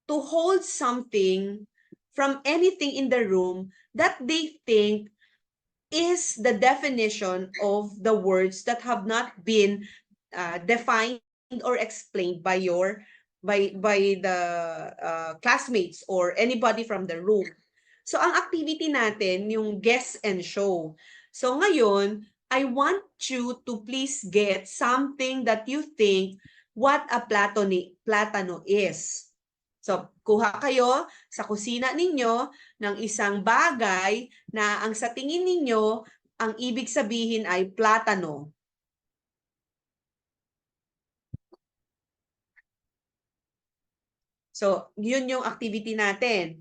to hold something from anything in the room that they think is the definition of the words that have not been defined or explained by the classmates or anybody from the room. So ang activity natin yung guess and show. So ngayon, I want you to please get something that you think what a platano is. So, kuha kayo sa kusina ninyo ng isang bagay na ang sa tingin ninyo, ang ibig sabihin ay platano. So, yun yung activity natin.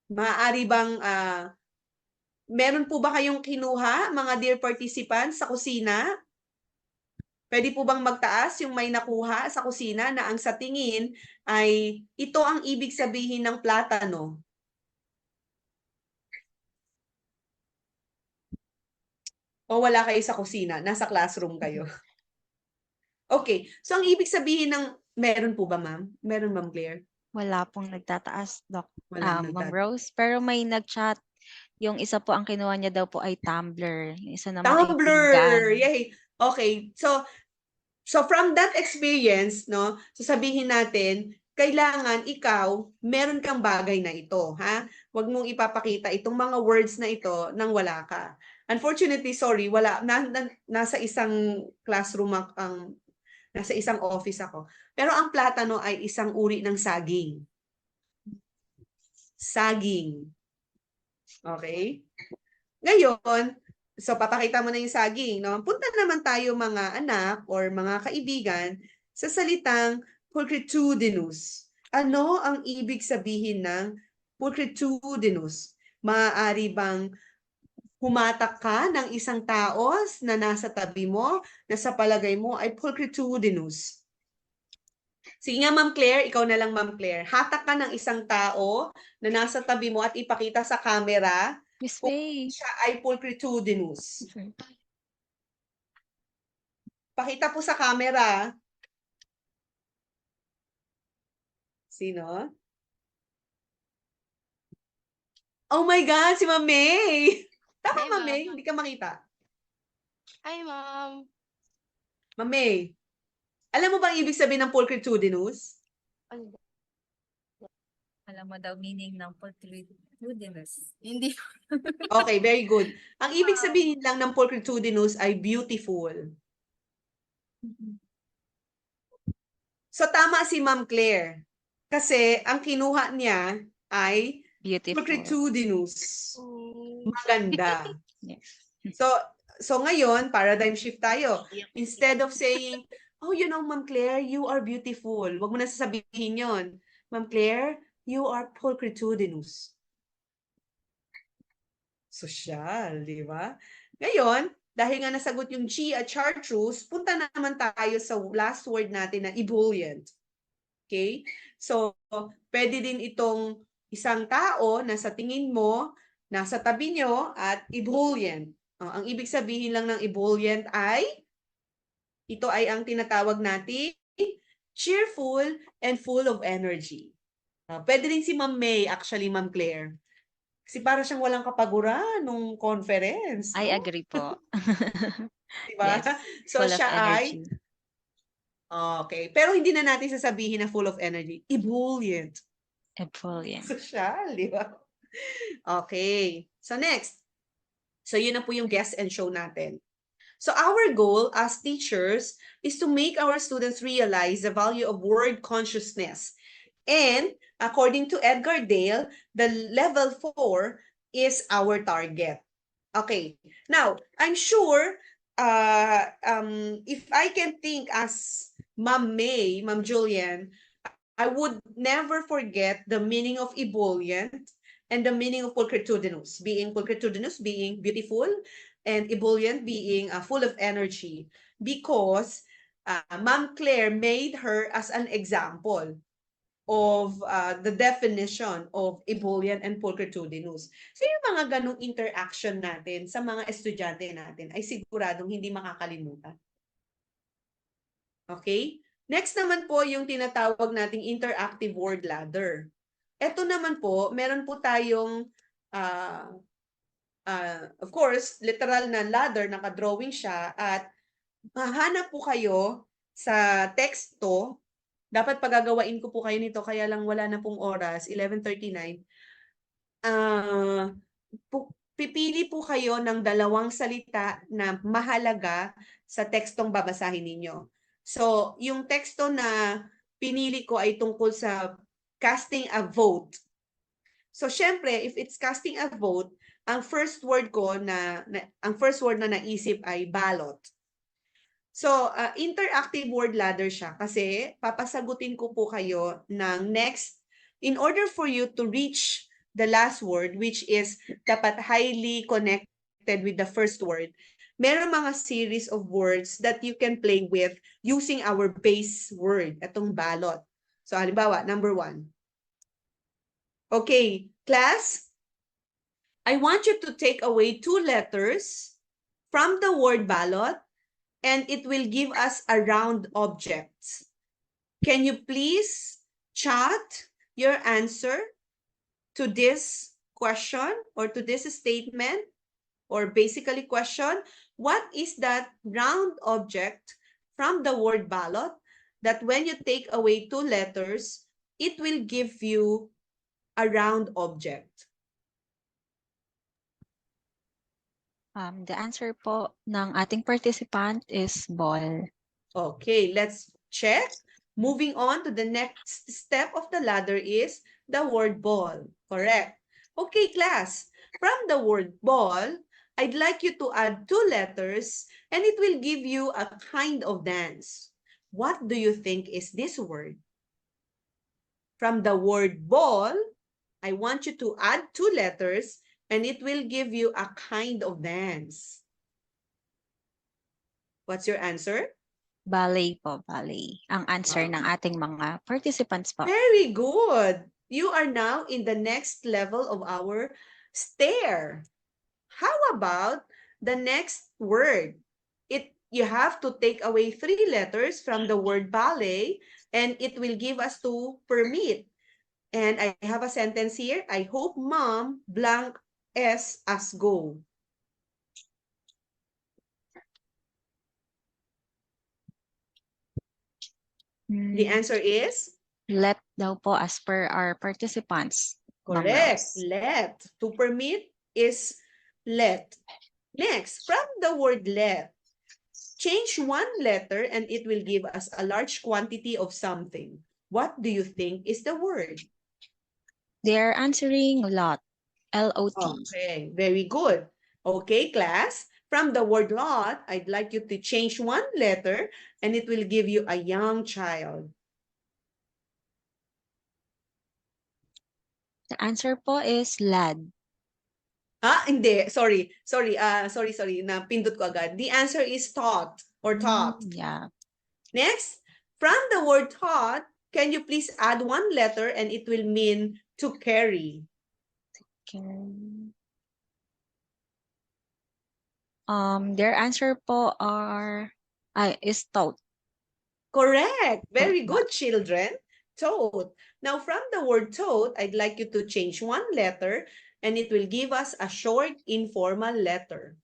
Maaari bang, meron po ba kayong kinuha, mga dear participants, sa kusina? Pwede po bang magtaas yung may nakuha sa kusina na ang sa tingin ay ito ang ibig sabihin ng platano? O wala kayo sa kusina? Nasa classroom kayo? Okay. So, ang ibig sabihin ng, meron po ba, ma'am? Meron, Ma'am Claire? Wala pong nagtataas, Walang Ma'am Rose. Pero may nag-chat. Yung isa po, ang kinuha niya daw po ay Tumblr. Yung isa naman ay Tumblr! pinggan. Yay! Okay. So from that experience, no, sasabihin natin, kailangan ikaw, meron kang bagay na ito, ha? Huwag mong ipapakita itong mga words na ito nang wala ka. Unfortunately, sorry, wala. Nasa isang classroom nasa isang office ako. Pero ang platano ay isang uri ng saging. Saging. Okay? Ngayon, so papakita mo na yung saging, no? Punta naman tayo mga anak or mga kaibigan sa salitang pulchritudinous. Ano ang ibig sabihin ng pulchritudinous? Maaari bang humatak ka ng isang tao na nasa tabi mo, na sa palagay mo ay pulchritudinous? Sige nga, Ma'am Claire, ikaw na lang, Ma'am Claire. Hatak ka ng isang tao na nasa tabi mo at ipakita sa camera Miss kung Faye. siya ay pulchritudinous. Pakita po sa camera. Sino? Oh my God, si Ma'am May! Tama, Hi, Ma'am ma'am. May? Hindi ka makita. Hi, ma'am. Ma'am May, alam mo ba ang ibig sabihin ng pulchritudinous? Alam mo daw meaning ng pulchritudinous. Hindi. Okay, very good. Ang ibig sabihin lang ng pulchritudinous ay beautiful. So tama si Ma'am Claire. Kasi ang kinuha niya ay Beautiful. pulchritudinous. Maganda. Yes. So ngayon, paradigm shift tayo. Instead of saying, oh, you know, Ma'am Claire, you are beautiful. Huwag mo na sasabihin yon. Ma'am Claire, you are pulchritudinous. Sosyal, di ba? Ngayon, dahil nga nasagot yung G at chartreuse, punta naman tayo sa last word natin na ebullient. Okay? So, pwede din itong isang tao na sa tingin mo, nasa tabi nyo, at ebullient. Ang ibig sabihin lang ng ebullient ay, ito ay ang tinatawag natin, cheerful and full of energy. Pwede rin si Ma'am May, actually, Ma'am Claire. Kasi para siyang walang kapaguran nung conference. I no? agree po. Diba? Yes. So, Full of siya ay, energy. okay. Pero hindi na natin sasabihin na full of energy. Ebullient. Ebullient. Social, di ba? Okay. So, next. So, yun na po yung guess and show natin. So, our goal as teachers is to make our students realize the value of word consciousness. And according to Edgar Dale, the level 4 is our target. Okay. Now, I'm sure if I can think as Ma'am May, Ma'am Julian, I would never forget the meaning of ebullient and the meaning of pulchritudinous, being beautiful, and ebullient being full of energy, because Ma'am Claire made her as an example of the definition of ebullient and pulchritudinous. So yung mga ganong interaction natin sa mga estudyante natin ay siguradong hindi makakalimutan. Okay? Next naman po yung tinatawag nating interactive word ladder. Ito naman po, meron po tayong of course, literal na ladder, naka-drawing siya, at mahanap po kayo sa teksto. Dapat pagagawain ko po kayo nito, kaya lang wala na pong oras, 11:39. Pipili po kayo ng dalawang salita na mahalaga sa tekstong babasahin ninyo. So, yung teksto na pinili ko ay tungkol sa casting a vote. So, syempre, if it's casting a vote, ang first word na naisip ay ballot. So, interactive word ladder siya kasi papasagutin ko po kayo ng next, in order for you to reach the last word, which is dapat highly connected with the first word, meron mga series of words that you can play with using our base word, itong ballot. So, halimbawa, number 1. Okay, class, I want you to take away 2 letters from the word ballot, and it will give us a round object. Can you please chat your answer to this question or to this statement, or basically question, what is that round object from the word ballot that when you take away 2 letters, it will give you a round object? The answer po ng ating participant is ball. Okay, let's check. Moving on to the next step of the ladder is the word ball. Correct. Okay, class. From the word ball, I'd like you to add 2 letters and it will give you a kind of dance. What do you think is this word? From the word ball, I want you to add 2 letters and it will give you a kind of dance. What's your answer? Ballet po, ballet. Ang answer ng ating mga participants po. Very good. You are now in the next level of our stare. How about the next word? You have to take away 3 letters from the word ballet and it will give us to permit. And I have a sentence here. I hope mom blank S as go. The answer is Let daw po as per our participants. Ma'am correct. Rose. Let. To permit is let. Next, from the word let, change one letter and it will give us a large quantity of something. What do you think is the word? They're answering lot. L-O-T. Okay, very good. Okay, class. From the word lot, I'd like you to change one letter and it will give you a young child. The answer po is lad. Hindi. Sorry. Sorry. Sorry. Napindot ko agad. The answer is taught or taught. Yeah. Next, from the word taught, can you please add one letter and it will mean to carry? Okay. Their answer po is taught. Correct. Very Taught. good, children. Taught. Now, from the word taught, I'd like you to change one letter and it will give us a short, informal letter.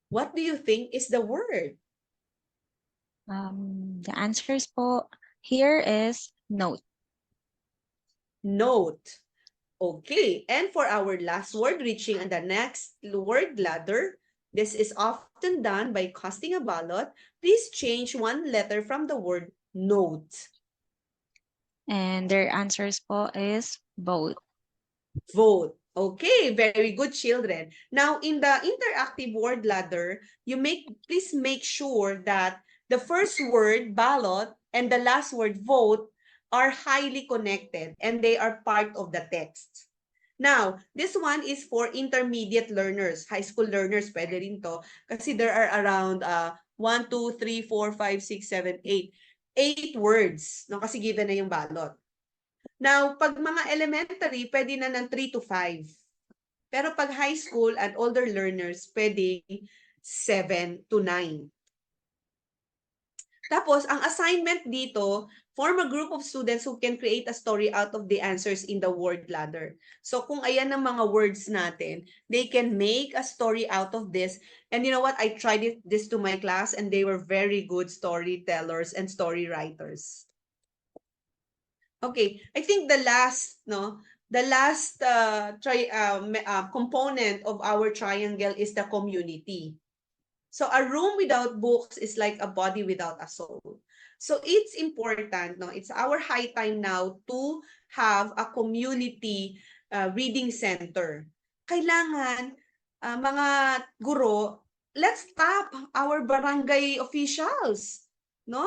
What do you think is the word? The answers po here is note. Note. Okay, and for our last word, reaching on the next word ladder, this is often done by casting a ballot. Please change one letter from the word note. And their answers po is both. Vote. Okay, very good, children. Now, in the interactive word ladder, please make sure that the first word, ballot, and the last word, vote, are highly connected and they are part of the text. Now, this one is for intermediate learners, high school learners, pwede rin to, kasi there are around 1, 2, 3, 4, 5, 6, 7, 8. 8 words, no? Kasi given na yung ballot. Now, pag mga elementary, pwede na ng 3 to 5. Pero pag high school and older learners, pwede 7 to 9. Tapos, ang assignment dito, form a group of students who can create a story out of the answers in the word ladder. So, kung ayan ang mga words natin, they can make a story out of this. And you know what? I tried this to my class and they were very good storytellers and story writers. Okay, I think the last component of our triangle is the community. So a room without books is like a body without a soul. So it's important, no? It's our high time now to have a community reading center. Kailangan mga guro, let's tap our barangay officials, no?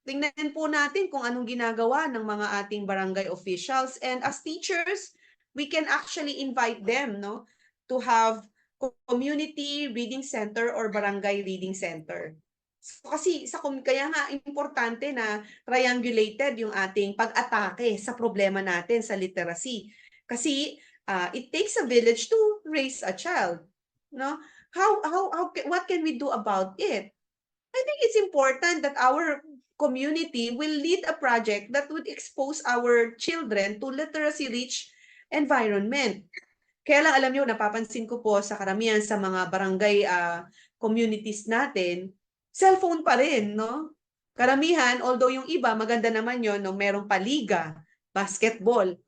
Tingnan po natin kung anong ginagawa ng mga ating barangay officials, and as teachers, we can actually invite them, no, to have community reading center or barangay reading center. So, kasi kaya nga importante na triangulated yung ating pag-atake sa problema natin sa literacy. Kasi it takes a village to raise a child, no? What can we do about it? I think it's important that our community will lead a project that would expose our children to literacy-rich environment. Kaya lang alam niyo, napapansin ko po sa karamihan sa mga barangay communities natin, cellphone pa rin, no? Karamihan, although yung iba, maganda naman yon, no? Merong paliga, basketball,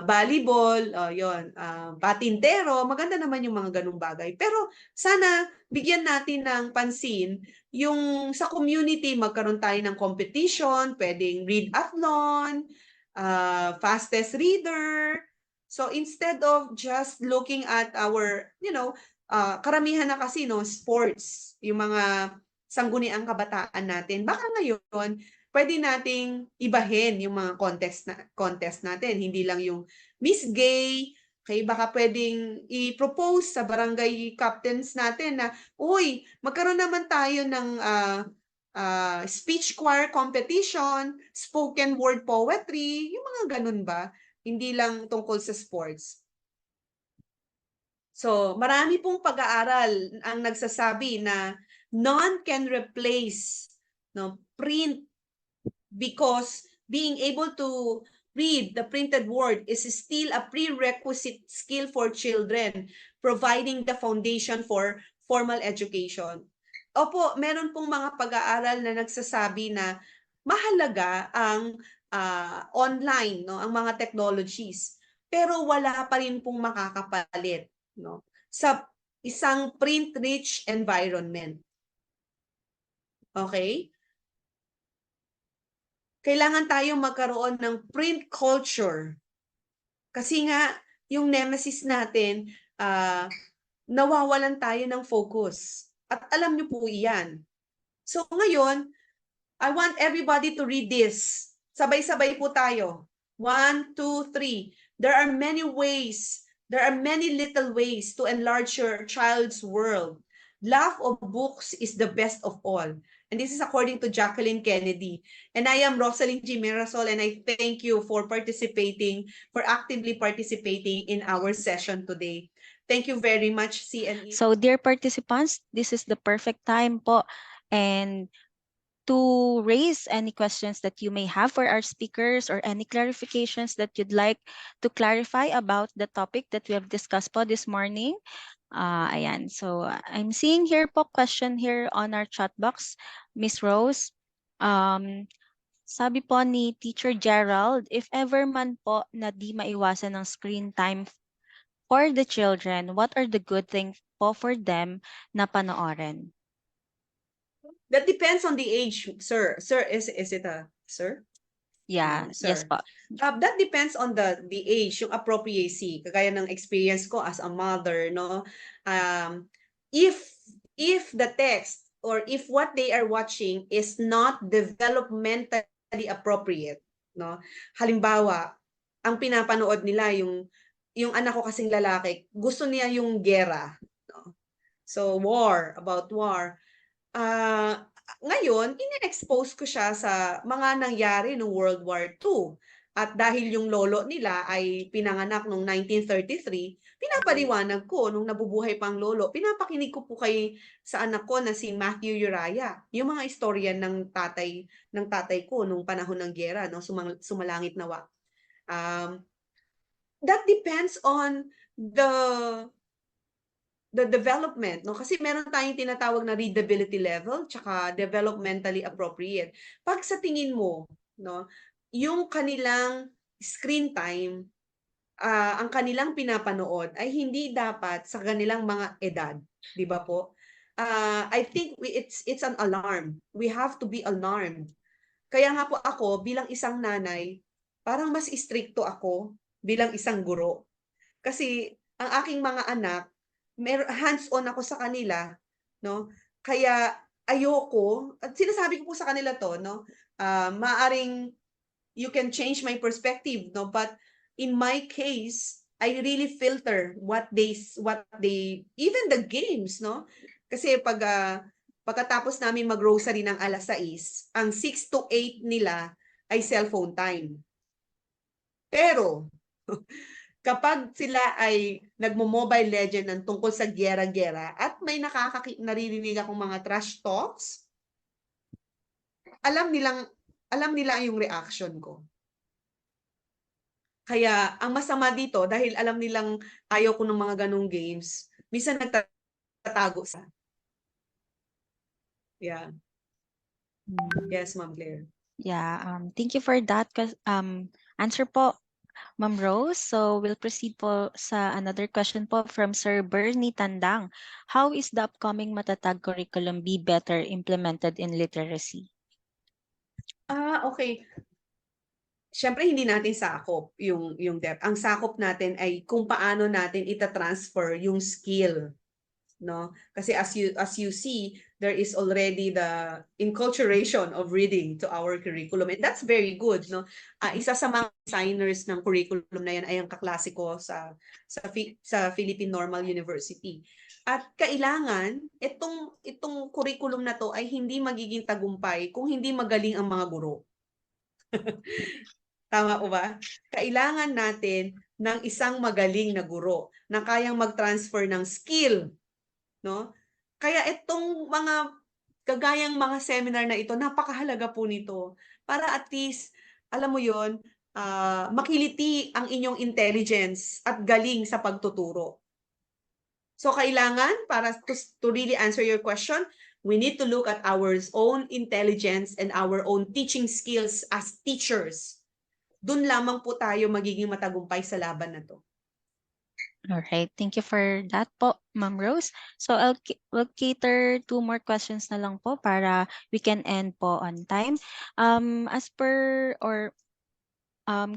volleyball, patintero, maganda naman yung mga ganung bagay. Pero sana bigyan natin ng pansin yung sa community, magkaroon tayo ng competition, pwedeng read-a-thon, fastest reader. So instead of just looking at our, karamihan na kasi, no, sports, yung mga sangguniang kabataan natin, baka ngayon, pwede nating ibahin yung mga contest natin. Hindi lang yung Miss Gay, okay, baka pwedeng i-propose sa barangay captains natin na, uy, magkaroon naman tayo ng speech choir competition, spoken word poetry, yung mga ganun ba? Hindi lang tungkol sa sports. So, marami pong pag-aaral ang nagsasabi na none can replace, no, print, because being able to read the printed word is still a prerequisite skill for children, providing the foundation for formal education. Opo, meron pong mga pag-aaral na nagsasabi na mahalaga ang online, no, ang mga technologies. Pero wala pa rin pong makakapalit, no, sa isang print-rich environment. Okay? Kailangan tayong magkaroon ng print culture. Kasi nga, yung nemesis natin, nawawalan tayo ng focus. At alam niyo po iyan. So ngayon, I want everybody to read this. Sabay-sabay po tayo. 1, 2, 3. There are many ways, there are many little ways to enlarge your child's world. Love of books is the best of all. And this is according to Jacqueline Kennedy. And I am Rosalyn G. Mirasol, and I thank you for participating, for actively participating in our session today. Thank you very much, CNE. So dear participants, this is the perfect time po and to raise any questions that you may have for our speakers or any clarifications that you'd like to clarify about the topic that we have discussed po this morning. Ayan. So I'm seeing here po question here on our chat box, Miss Rose. Sabi po ni Teacher Gerald, if ever man po na di maiwasan ng screen time for the children, what are the good things po for them na panoorin? That depends on the age, sir. Sir, is it a sir? Yeah, yes Sir. po. That depends on the age, yung appropriacy. Kagaya ng experience ko as a mother, no? If the text or if what they are watching is not developmentally appropriate, no? Halimbawa, ang pinapanood nila yung anak ko kasing lalaki, gusto niya yung gera, no? So about war. Ngayon, ine-expose ko siya sa mga nangyari noong World War II. At dahil yung lolo nila ay pinanganak noong 1933, pinapaliwanag ko nung nabubuhay pang lolo, pinapakinig ko po sa anak ko na si Matthew Uriah, yung mga istorya ng tatay ko nung panahon ng giyera, no, sumalangit nawa. That depends on the development, no? Kasi meron tayong tinatawag na readability level tsaka developmentally appropriate. Pag sa tingin mo, no, yung kanilang screen time, ang kanilang pinapanood ay hindi dapat sa kanilang mga edad, di ba po? I think it's an alarm. We have to be alarmed. Kaya nga po ako bilang isang nanay, parang mas istrikto ako bilang isang guro. Kasi ang aking mga anak, hands-on ako sa kanila, no? Kaya ayoko, at sinasabi ko po sa kanila to, no? Maaring you can change my perspective, no? But in my case, I really filter what they even the games, no? Kasi pagkatapos namin mag-grocery ng 6:00, ang 6 to 8 nila ay cellphone time. Pero kapag sila ay nagmo-Mobile Legend ng tungkol sa giyera-giyera at may naririnig akong mga trash talks, alam nila yung reaction ko. Kaya ang masama dito, dahil alam nilang ayaw ko ng mga ganong games, minsan nagtatago sa. Yeah. Yes, Ma'am Claire. Yeah, thank you for that answer po, Ma'am Rose. So we'll proceed po sa another question po from Sir Bernie Tandang. How is the upcoming Matatag curriculum be better implemented in literacy? Okay. Siyempre hindi natin sakop yung depth. Ang sakop natin ay kung paano natin ita-transfer yung skill, no? Kasi as you see, there is already the inculturation of reading to our curriculum, and that's very good, no? Isa sa mga designers ng curriculum na yan ay ang kaklase ko sa Philippine Normal University. At kailangan itong curriculum na to ay hindi magiging tagumpay kung hindi magaling ang mga guro. Tama po ba? Kailangan natin ng isang magaling na guro na kayang mag-transfer ng skill, no? Kaya itong mga kagayang mga seminar na ito, napakahalaga po nito para at least, alam mo yon, makiliti ang inyong intelligence at galing sa pagtuturo. So kailangan, para to really answer your question, We need to look at our own intelligence and our own teaching skills as teachers. Doon lamang po tayo magiging matagumpay sa laban na to. All right. Thank you for that po, Ma'am Rose. So we'll cater 2 more questions na lang po para we can end po on time. As per or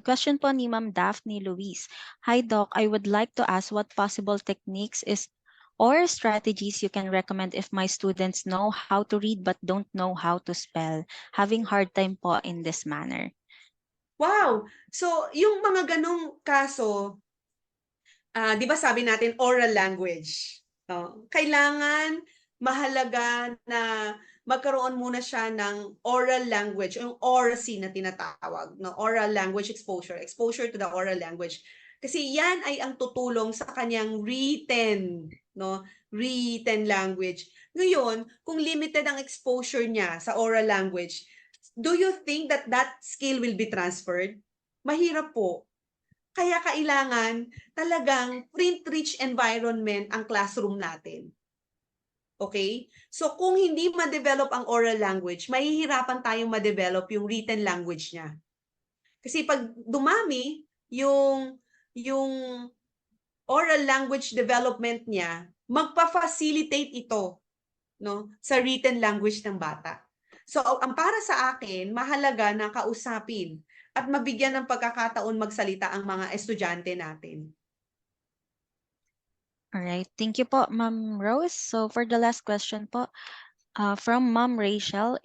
question po ni Ma'am Daphne Luis. Hi Doc, I would like to ask what possible techniques or strategies you can recommend if my students know how to read but don't know how to spell, having hard time po in this manner. Wow! So, yung mga ganong kaso, di ba sabi natin oral language? Kailangan mahalaga na magkaroon muna siya ng oral language, yung oracy na tinatawag, no? Oral language exposure to the oral language. Kasi yan ay ang tutulong sa kanyang written, no? Written language. Ngayon, kung limited ang exposure niya sa oral language, do you think that that skill will be transferred? Mahirap po. Kaya kailangan talagang print-rich environment ang classroom natin. Okay? So kung hindi ma-develop ang oral language, mahihirapan tayong ma-develop yung written language niya. Kasi pag dumami yung oral language development niya, magpa-facilitate ito, no, sa written language ng bata. So ang para sa akin, mahalaga na kausapin at mabigyan ng pagkakataon magsalita ang mga estudyante natin. All right. Thank you po, Ma'am Rose. So for the last question po, from Ma'am Rachel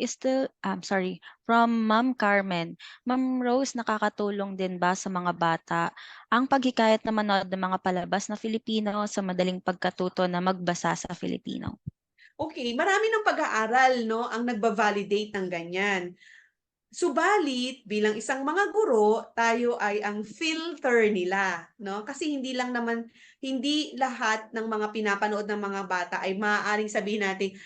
from Ma'am Carmen. Ma'am Rose, nakakatulong din ba sa mga bata ang paghikayat na manood ng mga palabas na Filipino sa madaling pagkatuto na magbasa sa Filipino? Okay, marami ng pag-aaral, no, ang nagba-validate ng ganyan. Subalit, bilang isang mga guro, tayo ay ang filter nila, no? Kasi hindi lahat ng mga pinapanood ng mga bata ay maaaring sabihin natin,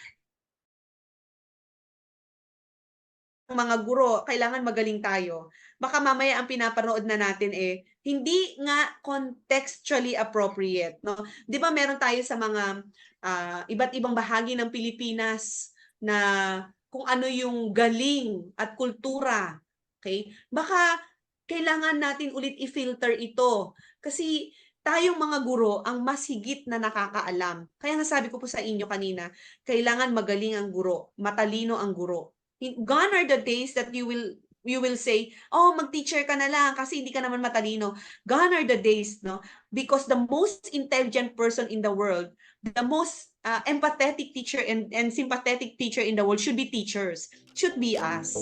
mga guro, kailangan magaling tayo. Baka mamaya ang pinapanood na natin hindi nga contextually appropriate, no? 'Di ba meron tayo sa mga iba't ibang bahagi ng Pilipinas na kung ano yung galing at kultura, okay? Baka kailangan natin ulit i-filter ito kasi tayong mga guro ang mas higit na nakakaalam. Kaya nga sabi ko po sa inyo kanina, kailangan magaling ang guro, matalino ang guro. Gone are the days that you will say, oh, mag-teacher ka na lang kasi hindi ka naman matalino. Gone are the days, no? Because the most intelligent person in the world, the most empathetic teacher and sympathetic teacher in the world should be teachers, should be us.